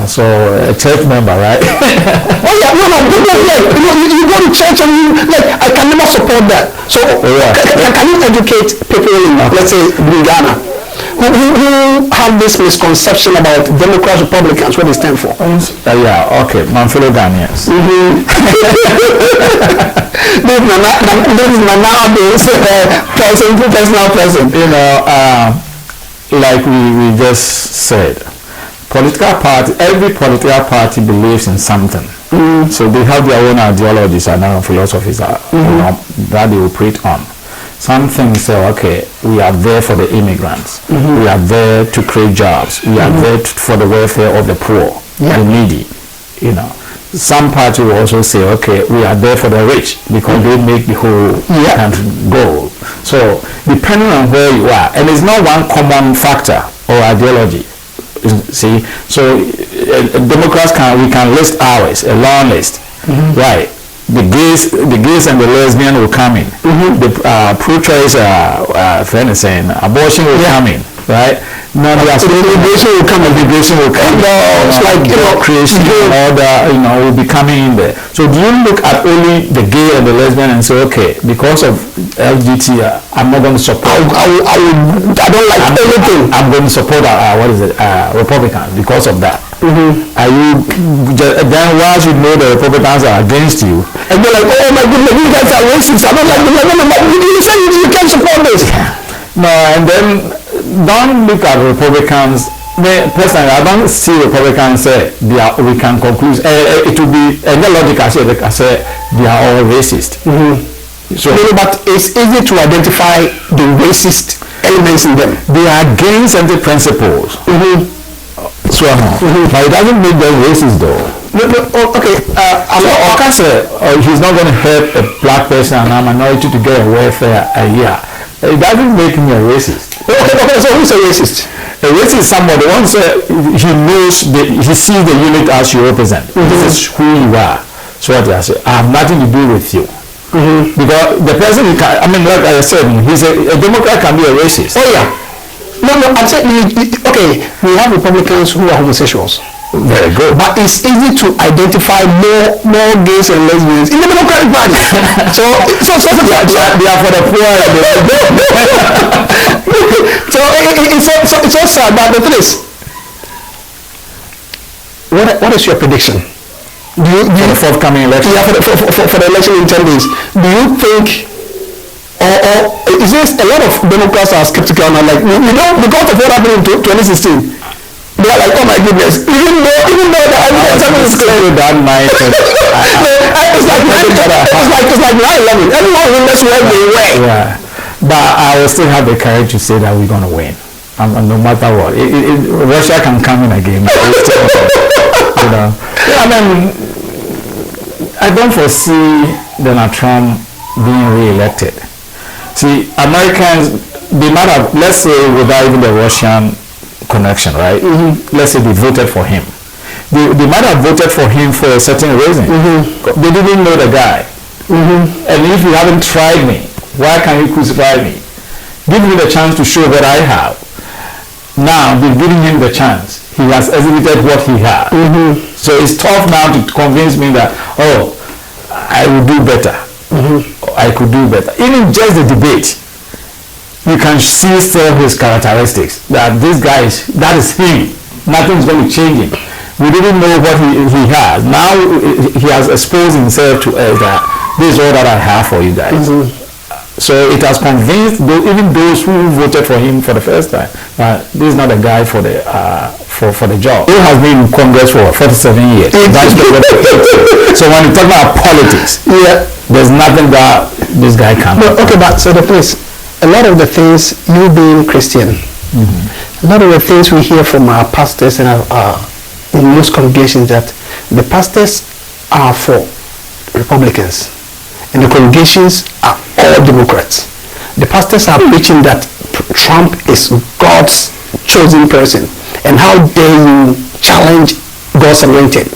Speaker 1: so a church member, right?
Speaker 2: Oh yeah, you go to church and I can never support that. So can you educate people in, let's say, in Ghana, who have this misconception about Democrats, Republicans, what they stand for?
Speaker 1: Yeah, okay, my fellow Ghanaians.
Speaker 2: This is my nowadays personal person.
Speaker 1: You know, like we just said, every political party believes in something. So they have their own ideologies and their own philosophies that they operate on. Some things say, okay, we are there for the immigrants. We are there to create jobs. We are there for the welfare of the poor, the needy, you know. Some party will also say, okay, we are there for the rich because they make the whole country go. So depending on where you are, and it's not one common factor or ideology. See, so Democrats we can list ours, a long list, right? The gays and the lesbian will come in. The pro-choice saying abortion will come in, right? No, immigration will come. Immigration will come. It's like creation and all that, will be coming in there. So do you look at only the gay and the lesbian and say, okay, because of LGBT, I'm not going to support. I don't like anything. I'm going to support Republicans because of that. Are you then once you know the Republicans are against you, and you're like, oh my goodness, you guys are racist. I don't like you say you can't support this. No, and then don't look at Republicans. Personally, I don't see Republicans say we can conclude it will be logical. I say they are all racist. So, but it's easy to identify the racist elements in them. They are against certain principles. So, but it doesn't make them racist though. Okay. He's not going to help a black person and a minority to get a welfare a year. It doesn't make him a racist. Okay, so who's a racist? A racist is somebody once he knows he sees the unit as you represent. This is who you are. So what I say, I have nothing to do with you. Because the person like I said, a Democrat can be a racist. Oh yeah. No, I'm saying, okay, we have Republicans who are homosexuals. Very good. But it's easy to identify more gays and lesbians in the Democratic Party. so they are for the poor. It's so sad, but the thing is, what is your prediction? Do you for the forthcoming election? Yeah, for the election in 10 days. Do you think, or is there a lot of Democrats are skeptical now? Like, because of what happened in 2016, they are like, oh my goodness, even though the evidence is clear with that mindset. It's like 9/11. Everyone will let you every way. Yeah, but I will still have the courage to say that we're going to win. No matter what. Russia can come in again. I don't foresee Donald Trump being re-elected. See, Americans, they might have, let's say, without even the Russian connection, right? Let's say they voted for him. They might have voted for him for a certain reason. They didn't know the guy. And if you haven't tried me, why can't you crucify me? Give me the chance to show what I have. Now they're giving him the chance. He has exhibited what he has. So it's tough now to convince me that, I will do better. I could do better. Even just the debate, you can see still his characteristics. That this guy that is him. Nothing's going to change him. We didn't know what he has. Now he has exposed himself to us that this is all that I have for you guys. So it has convinced even those who voted for him for the first time that this is not a guy for the job. He has been in Congress for 47 years. So when you talk about politics, there's nothing that this guy can't do. Okay, but so the place, a lot of the things, you being Christian, a lot of the things we hear from our pastors and in most congregations that the pastors are for Republicans and the congregations are all Democrats. The pastors are preaching that Trump is God's chosen person, and how dare you challenge God's anointed?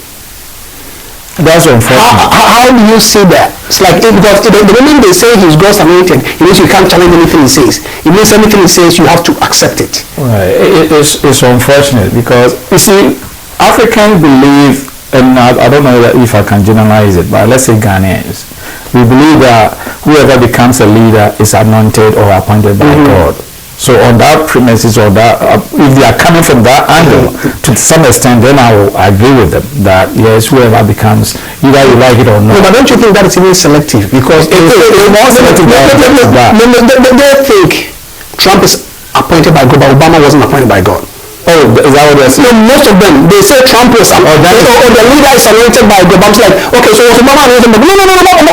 Speaker 1: That's unfortunate.
Speaker 2: How do you see that? It's like, because the moment they say he's God's anointed, it means you can't challenge anything he says. It means anything he says, you have to accept it.
Speaker 1: Right. It's unfortunate because, you see, Africans believe, and I don't know if I can generalize it, but let's say Ghanaians, we believe that whoever becomes a leader is anointed or appointed by God. So on that premises, or that, if they are coming from that angle, to some extent, then I will agree with them that yes, whoever becomes, either you like it or not.
Speaker 2: No, but don't you think that it's even selective? Because
Speaker 1: it's more selective than
Speaker 2: they think Trump is appointed by God, but Obama wasn't appointed by God.
Speaker 1: Oh, is that what they're saying?
Speaker 2: No, most of them, they say Trump was, or the leader is anointed by God. I'm like, okay, so was Obama anointed by God? No.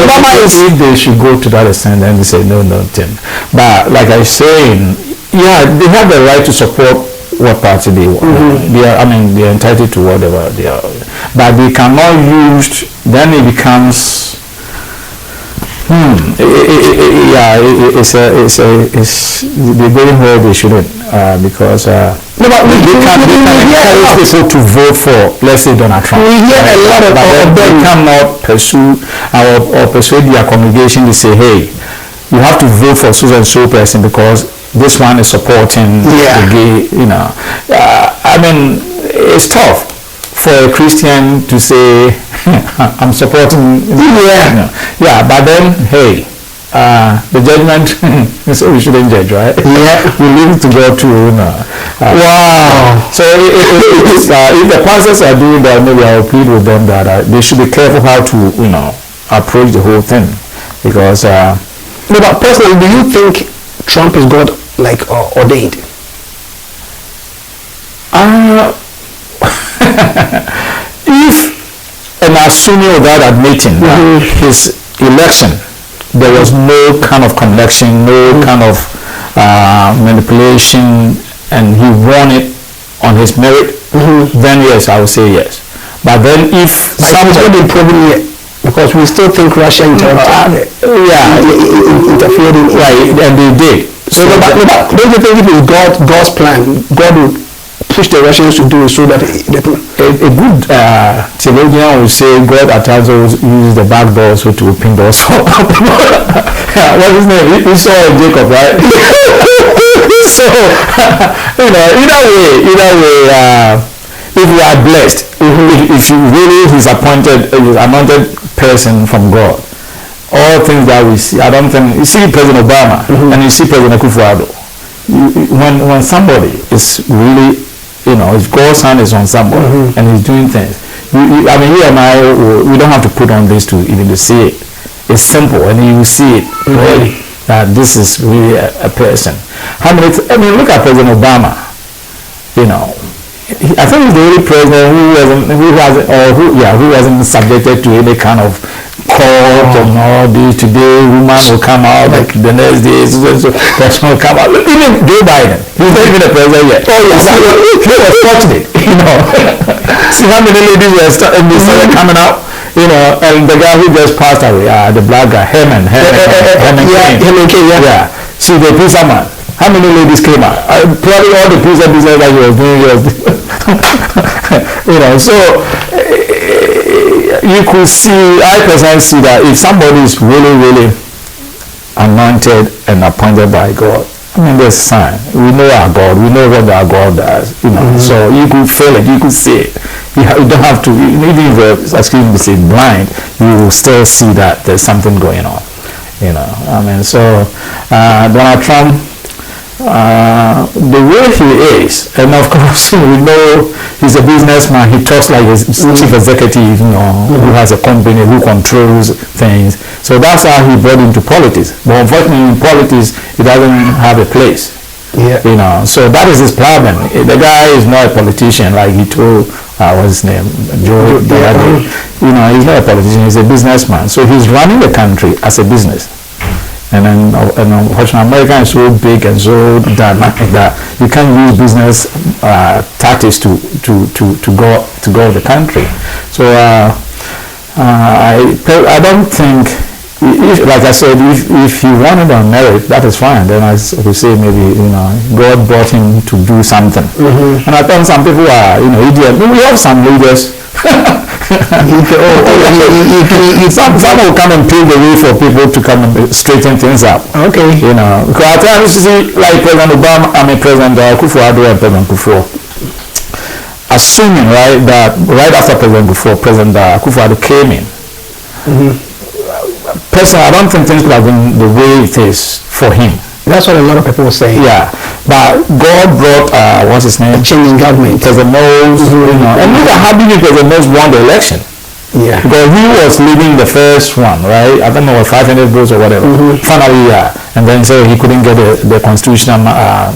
Speaker 2: Obama is...
Speaker 1: If they should go to that extent, then they say, no, Tim. But like I was saying, yeah, they have the right to support what party they want. They're entitled to whatever they are. But they cannot use, then it becomes... it's the going where they shouldn't, because
Speaker 2: no, but
Speaker 1: they can't encourage people to vote for, let's say, Donald Trump.
Speaker 2: We hear a lot of them.
Speaker 1: They cannot pursue or persuade their congregation to say, hey, you have to vote for so and so person because this one is supporting the gay, it's tough for a Christian to say, I'm supporting, but then, hey, the judgment, so we shouldn't judge, right?
Speaker 2: Yeah.
Speaker 1: We leave it to God to,
Speaker 2: wow.
Speaker 1: So if the pastors are doing that, maybe I'll plead with them that they should be careful how to, approach the whole thing, because...
Speaker 2: no, but personally, do you think Trump is God, like, ordained?
Speaker 1: If, and assuming without admitting his election, there was no kind of connection, no kind of manipulation, and he won it on his merit, then yes, I would say yes. But then if
Speaker 2: something has not been proven yet, because we still think Russia interfered in it.
Speaker 1: Right, and they did.
Speaker 2: So, but don't you think it is God's plan? God will push the Russians to do it so that a good
Speaker 1: theologian will say God at times uses the back doors to open doors. What's his name? We saw Jacob, right? So either way, if we are blessed, if you really he's anointed person from God, all things that we see, I don't think you see President Obama and you see President Akufo-Addo. When somebody is really, if God's hand is on somebody and he's doing things, you and I, we don't have to put on this to even to see it. It's simple, and you see it really that this is really a person. Look at President Obama. I think he's the only president who wasn't subjected to any kind of court and all this. Today, woman will come out, like the next day, so person will come out. Even Joe Biden, he's not even a president yet. Oh yes, he was fortunate. See how many ladies were started coming out. And the guy who just passed away, the black guy, Herman yeah. See, the pizza man. How many ladies came out? Probably all the pizza business that he was doing. So you could see, I personally see that if somebody is really, really anointed and appointed by God, there's a sign. We know our God. We know what our God does. So you could feel it. You could see it. You don't have to. Even if you're blind, you will still see that there's something going on. So Donald Trump, the way he is, and of course we know he's a businessman. He talks like a chief executive, who has a company, who controls things. So that's how he brought into politics. But unfortunately, in politics, he doesn't have a place. So that is his problem. The guy is not a politician, like he told what's his name, Joe. He's not a politician. He's a businessman. So he's running the country as a business. And unfortunately, America is so big and so dynamic that you can't use business tactics to go the country. So I don't think like I said, if he wanted on merit, that is fine. Then I would say maybe God brought him to do something. And I think some people are idiots. We have some leaders. Some will come and pave the way for people to come and straighten things up.
Speaker 2: Okay.
Speaker 1: Because at times you see, like President Obama, President Akufo-Addo and President Kufuor, assuming that right after President Akufo-Addo came in. Personally, I don't think things would have been the way it is for him.
Speaker 2: That's what a lot of people were saying.
Speaker 1: Yeah, but God brought what's his name?
Speaker 2: Changing government.
Speaker 1: President Mills, and look at how President Mills won the election.
Speaker 2: Yeah.
Speaker 1: Because he was leading the first one, right? I don't know, 500 votes or whatever. Finally, and then so he couldn't get the constitutional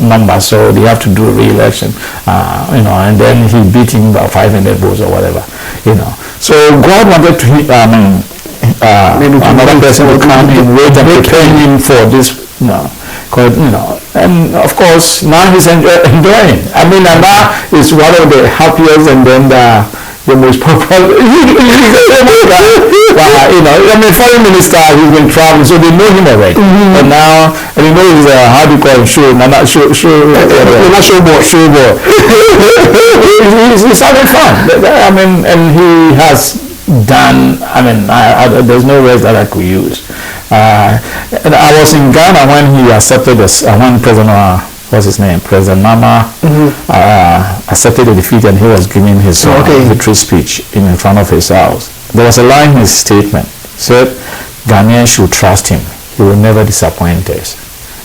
Speaker 1: number, so they have to do a re-election. And then he beat him by 500 votes or whatever. So God wanted to maybe another person will come in, wait and prepare him for this, and of course now he's enjoying. Now is one of the happiest and then the most popular. Foreign minister, he's been traveling, so they know him already. And now, he's how do you call him? Showboy. He's having fun. And he has done. There's no words that I could use. And I was in Ghana when he accepted this. When President President Nama accepted the defeat, and he was giving his victory speech in front of his house. There was a line in his statement said, "Ghanaians should trust him. He will never disappoint us."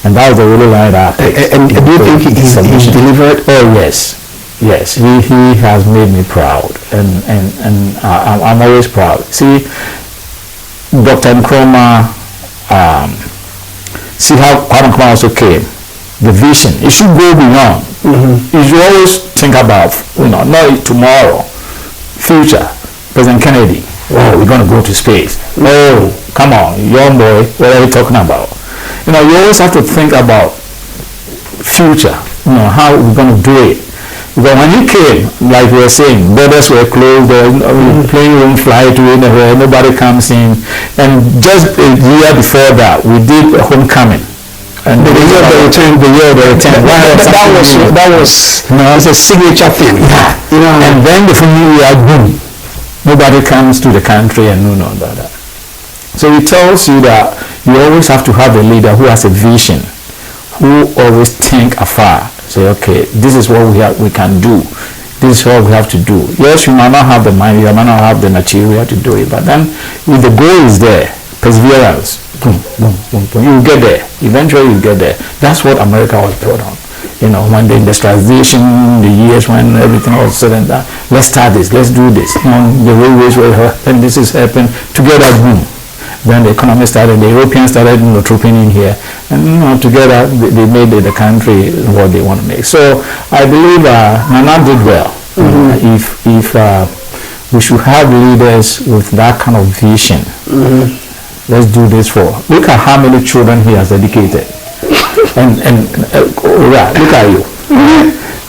Speaker 1: And that was the really line that I picked.
Speaker 2: And do you think he's delivered?
Speaker 1: Oh yes. He has made me proud, and I'm always proud. See, Dr. Nkrumah, see how Kwame Nkrumah also came. The vision, it should go beyond. You should always think about, not tomorrow, future. President Kennedy, we're going to go to space. Oh, come on, young boy, what are you talking about? You always have to think about future, how we're going to do it. Because when he came, like we were saying, borders were closed, plane won't fly to anywhere, nobody comes in. And just a year before that, we did a homecoming. And the year of the return. That was a signature thing. And then the following year, boom, nobody comes to the country and no about that. So it tells you that you always have to have a leader who has a vision, who always think afar. Say, okay, this is what we can do. This is what we have to do. Yes, you might not have the money, you might not have the material to do it, but then if the goal is there, perseverance, boom, boom, boom, boom, you get there. Eventually you get there. That's what America was built on. When the industrialization, the years when everything was said and done, let's start this, let's do this. The railways were hurt, and this is happening. Together, boom. Then the economy started, the Europeans started trooping in here, and together they made the country what they want to make. So I believe Nana did well. If we should have leaders with that kind of vision, let's do this for. Look at how many children he has educated, and look at you.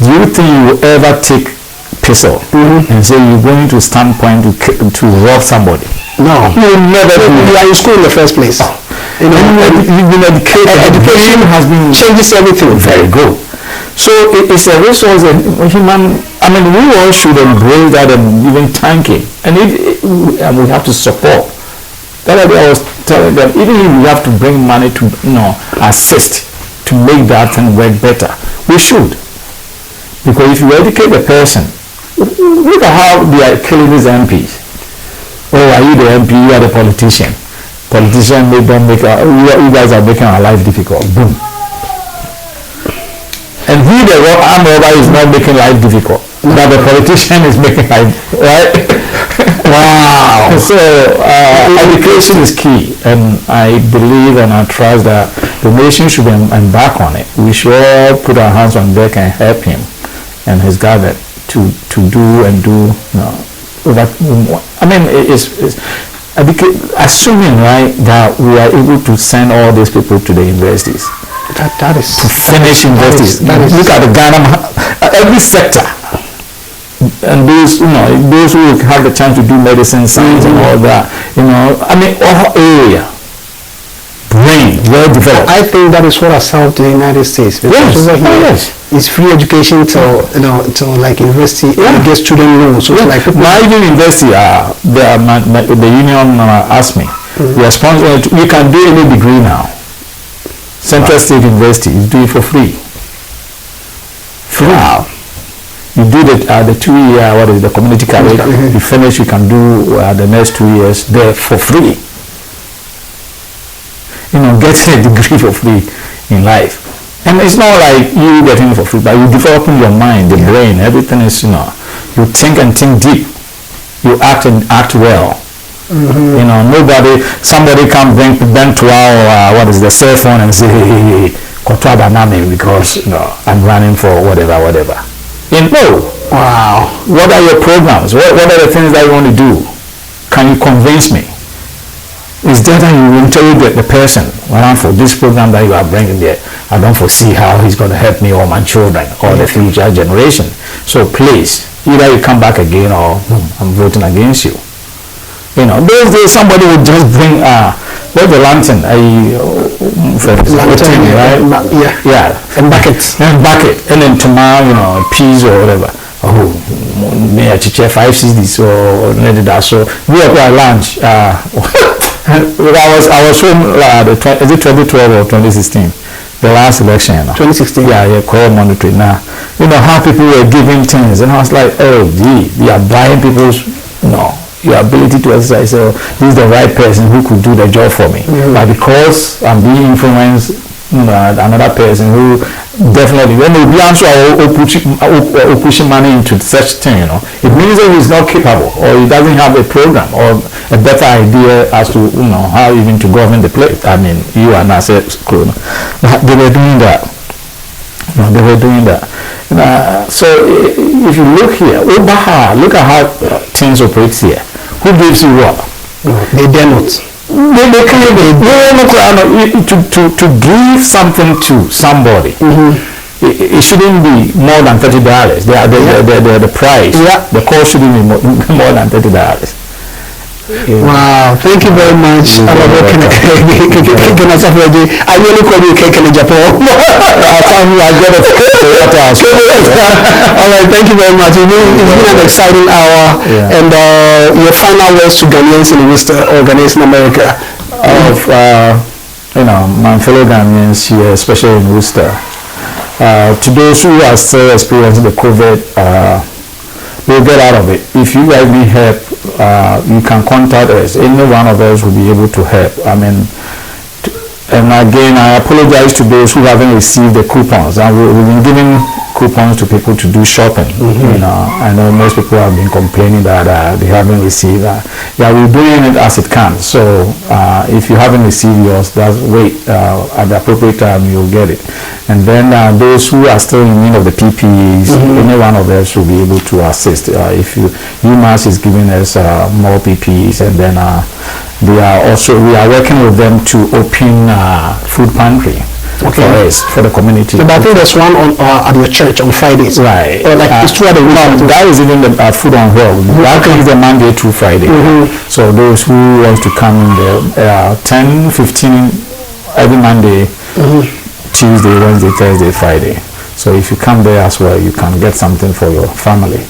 Speaker 1: Do you think you will ever take pistol and say you're going to stand point to rob somebody?
Speaker 2: No.
Speaker 1: You will never do it.
Speaker 2: You are in school in the first place.
Speaker 1: You've been educated. Education has been
Speaker 2: changes everything.
Speaker 1: Very good. So it's a resource and human. We all should embrace that and even thank it. And we have to support. That I was telling them, even if we have to bring money to assist to make that thing work better, we should. Because if you educate the person, look at how they are killing these MPs. Oh, are you the MP? You are the politician. Politician made them you guys are making our life difficult. Boom. And the arm robber is not making life difficult. But the politician is making life, right? Wow. So education is key, and I believe and I trust that the nation should embark on it. We should all put our hands on deck and help him and his government to do. It's assuming that we are able to send all these people to the universities.
Speaker 2: That is
Speaker 1: to finish universities. Look at the Ghana, every sector, and those who have the chance to do medicine, science, and all that. All area. well developed.
Speaker 2: I think that is what has helped the United States.
Speaker 1: Yes.
Speaker 2: Over here,
Speaker 1: Yes.
Speaker 2: it's free education till like university. You get student loans. So like
Speaker 1: my even university, the union asked me, we are sponsored. You can do any degree now. Central State University is doing it for free. Free. Wow. You do the 2 year, the community college. You finish, you can do the next 2 years there for free. Getting a degree for free in life. And it's not like you getting it for free, but you developing your mind, the brain, everything is, you think and think deep. You act and act well. Somebody can bring to our, the cell phone and say, hey, because, I'm running for whatever. Wow. What are your programs? What are the things that you want to do? Can you convince me? It's that you interrogate the person. For this program that you are bringing there, I don't foresee how he's going to help me or my children or the future generation. So please, either you come back again or I'm voting against you. Those days somebody would just bring where's the lantern? Lantern, right?
Speaker 2: And buckets.
Speaker 1: And then tomorrow, peas or whatever. May I teach 5 CDs or that. So we are at lunch. I was home. Is it 2012 or 2016? The last election.
Speaker 2: 2016.
Speaker 1: Core monitoring. Now, how people were giving things, and I was like, oh, gee, they are buying people's, your ability to exercise. So this is the right person who could do the job for me. But because I'm being influenced, another person who definitely, when we pushing money into such thing, it means that he's not capable or he doesn't have a program or a better idea as to how even to govern the place. I mean, you and I said, they were doing that. So if you look here, look at how things operate here. Who gives you what?
Speaker 2: They dare not.
Speaker 1: They to give something to somebody. It shouldn't be more than $30. The price. The cost shouldn't be more than $30.
Speaker 2: Wow, thank you very much. I really call you Cake in Japan. All right, thank you very much. It's been an exciting hour. And your final words to Ghanaians in Worcester or Ghanaians in America.
Speaker 1: My fellow Ghanaians here, especially in Worcester. To those who are still experiencing the COVID, we'll get out of it. If you guys need help, you can contact us. Any one of us will be able to help. And again, I apologize to those who haven't received the coupons. We've been giving coupons to people to do shopping. I know most people have been complaining that they haven't received that. We're doing it as it comes. So if you haven't received yours, wait. At the appropriate time, you'll get it. And then those who are still in need of the PPEs, any one of us will be able to assist. If UMass is giving us more PPEs, and then we are working with them to open food pantry for us, for the community.
Speaker 2: But I think there's one at your church on Fridays.
Speaker 1: Right.
Speaker 2: It's throughout the week.
Speaker 1: That is even the food on hold. That is the Monday through Friday. So those who want to come in there, 10, 15 every Monday, Tuesday, Wednesday, Thursday, Friday. So if you come there as well, you can get something for your family.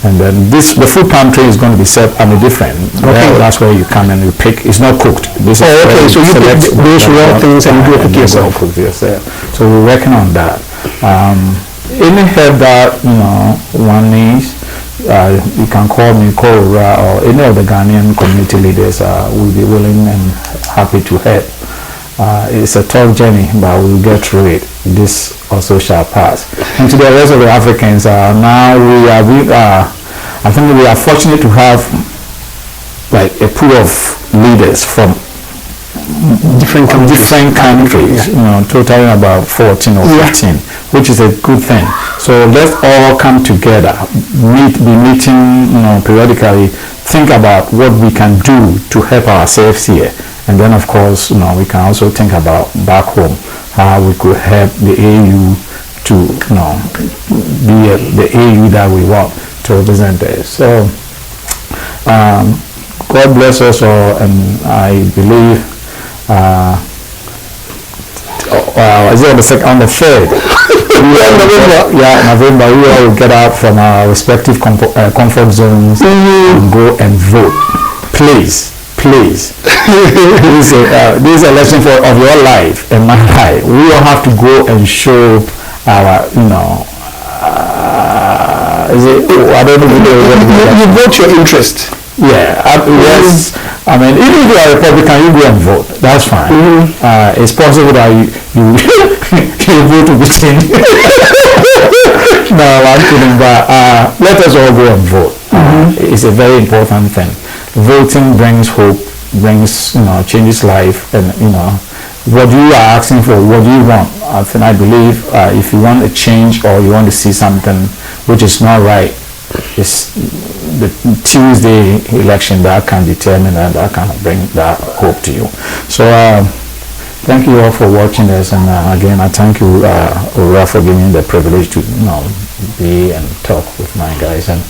Speaker 1: And then the food pantry is going to be set on a different. That's where you come and you pick. It's not cooked. This is
Speaker 2: so you pick those raw things and you do it yourself.
Speaker 1: So we're working on that. Any help that one needs, you can call me, or any of the Ghanaian community leaders will be willing and happy to help. It's a tough journey, but we'll get through it. This also shall pass. And to the rest of the Africans, now I think we are fortunate to have like a pool of leaders from different countries, totaling about 14 or 15, which is a good thing. So let's all come together, be meeting, periodically, think about what we can do to help ourselves here. And then, of course, we can also think about back home, how we could help the AU to, be the AU that we want to represent us. So, God bless us all, and I believe is it on the 3rd? November. We all will get out from our respective comfort zones and go and vote. Please. This is a lesson of your life and my life. We all have to go and show our, I don't know.
Speaker 2: You vote your interest.
Speaker 1: Yeah, yes. I mean, even if you are a Republican, you go and vote. That's fine. It's possible that you vote to be changed. No, I'm kidding. But let us all go and vote. It's a very important thing. Voting brings hope, brings changes life, and what you are asking for, what do you want? I believe if you want a change or you want to see something which is not right, it's the Tuesday election that can determine and that can bring that hope to you. So thank you all for watching this, and again I thank you Ura for giving me the privilege to be and talk with my guys, and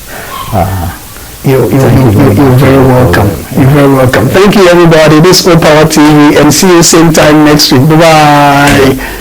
Speaker 2: you're very welcome. You're very welcome. Thank you everybody. This is All Power TV, and see you same time next week. Bye bye.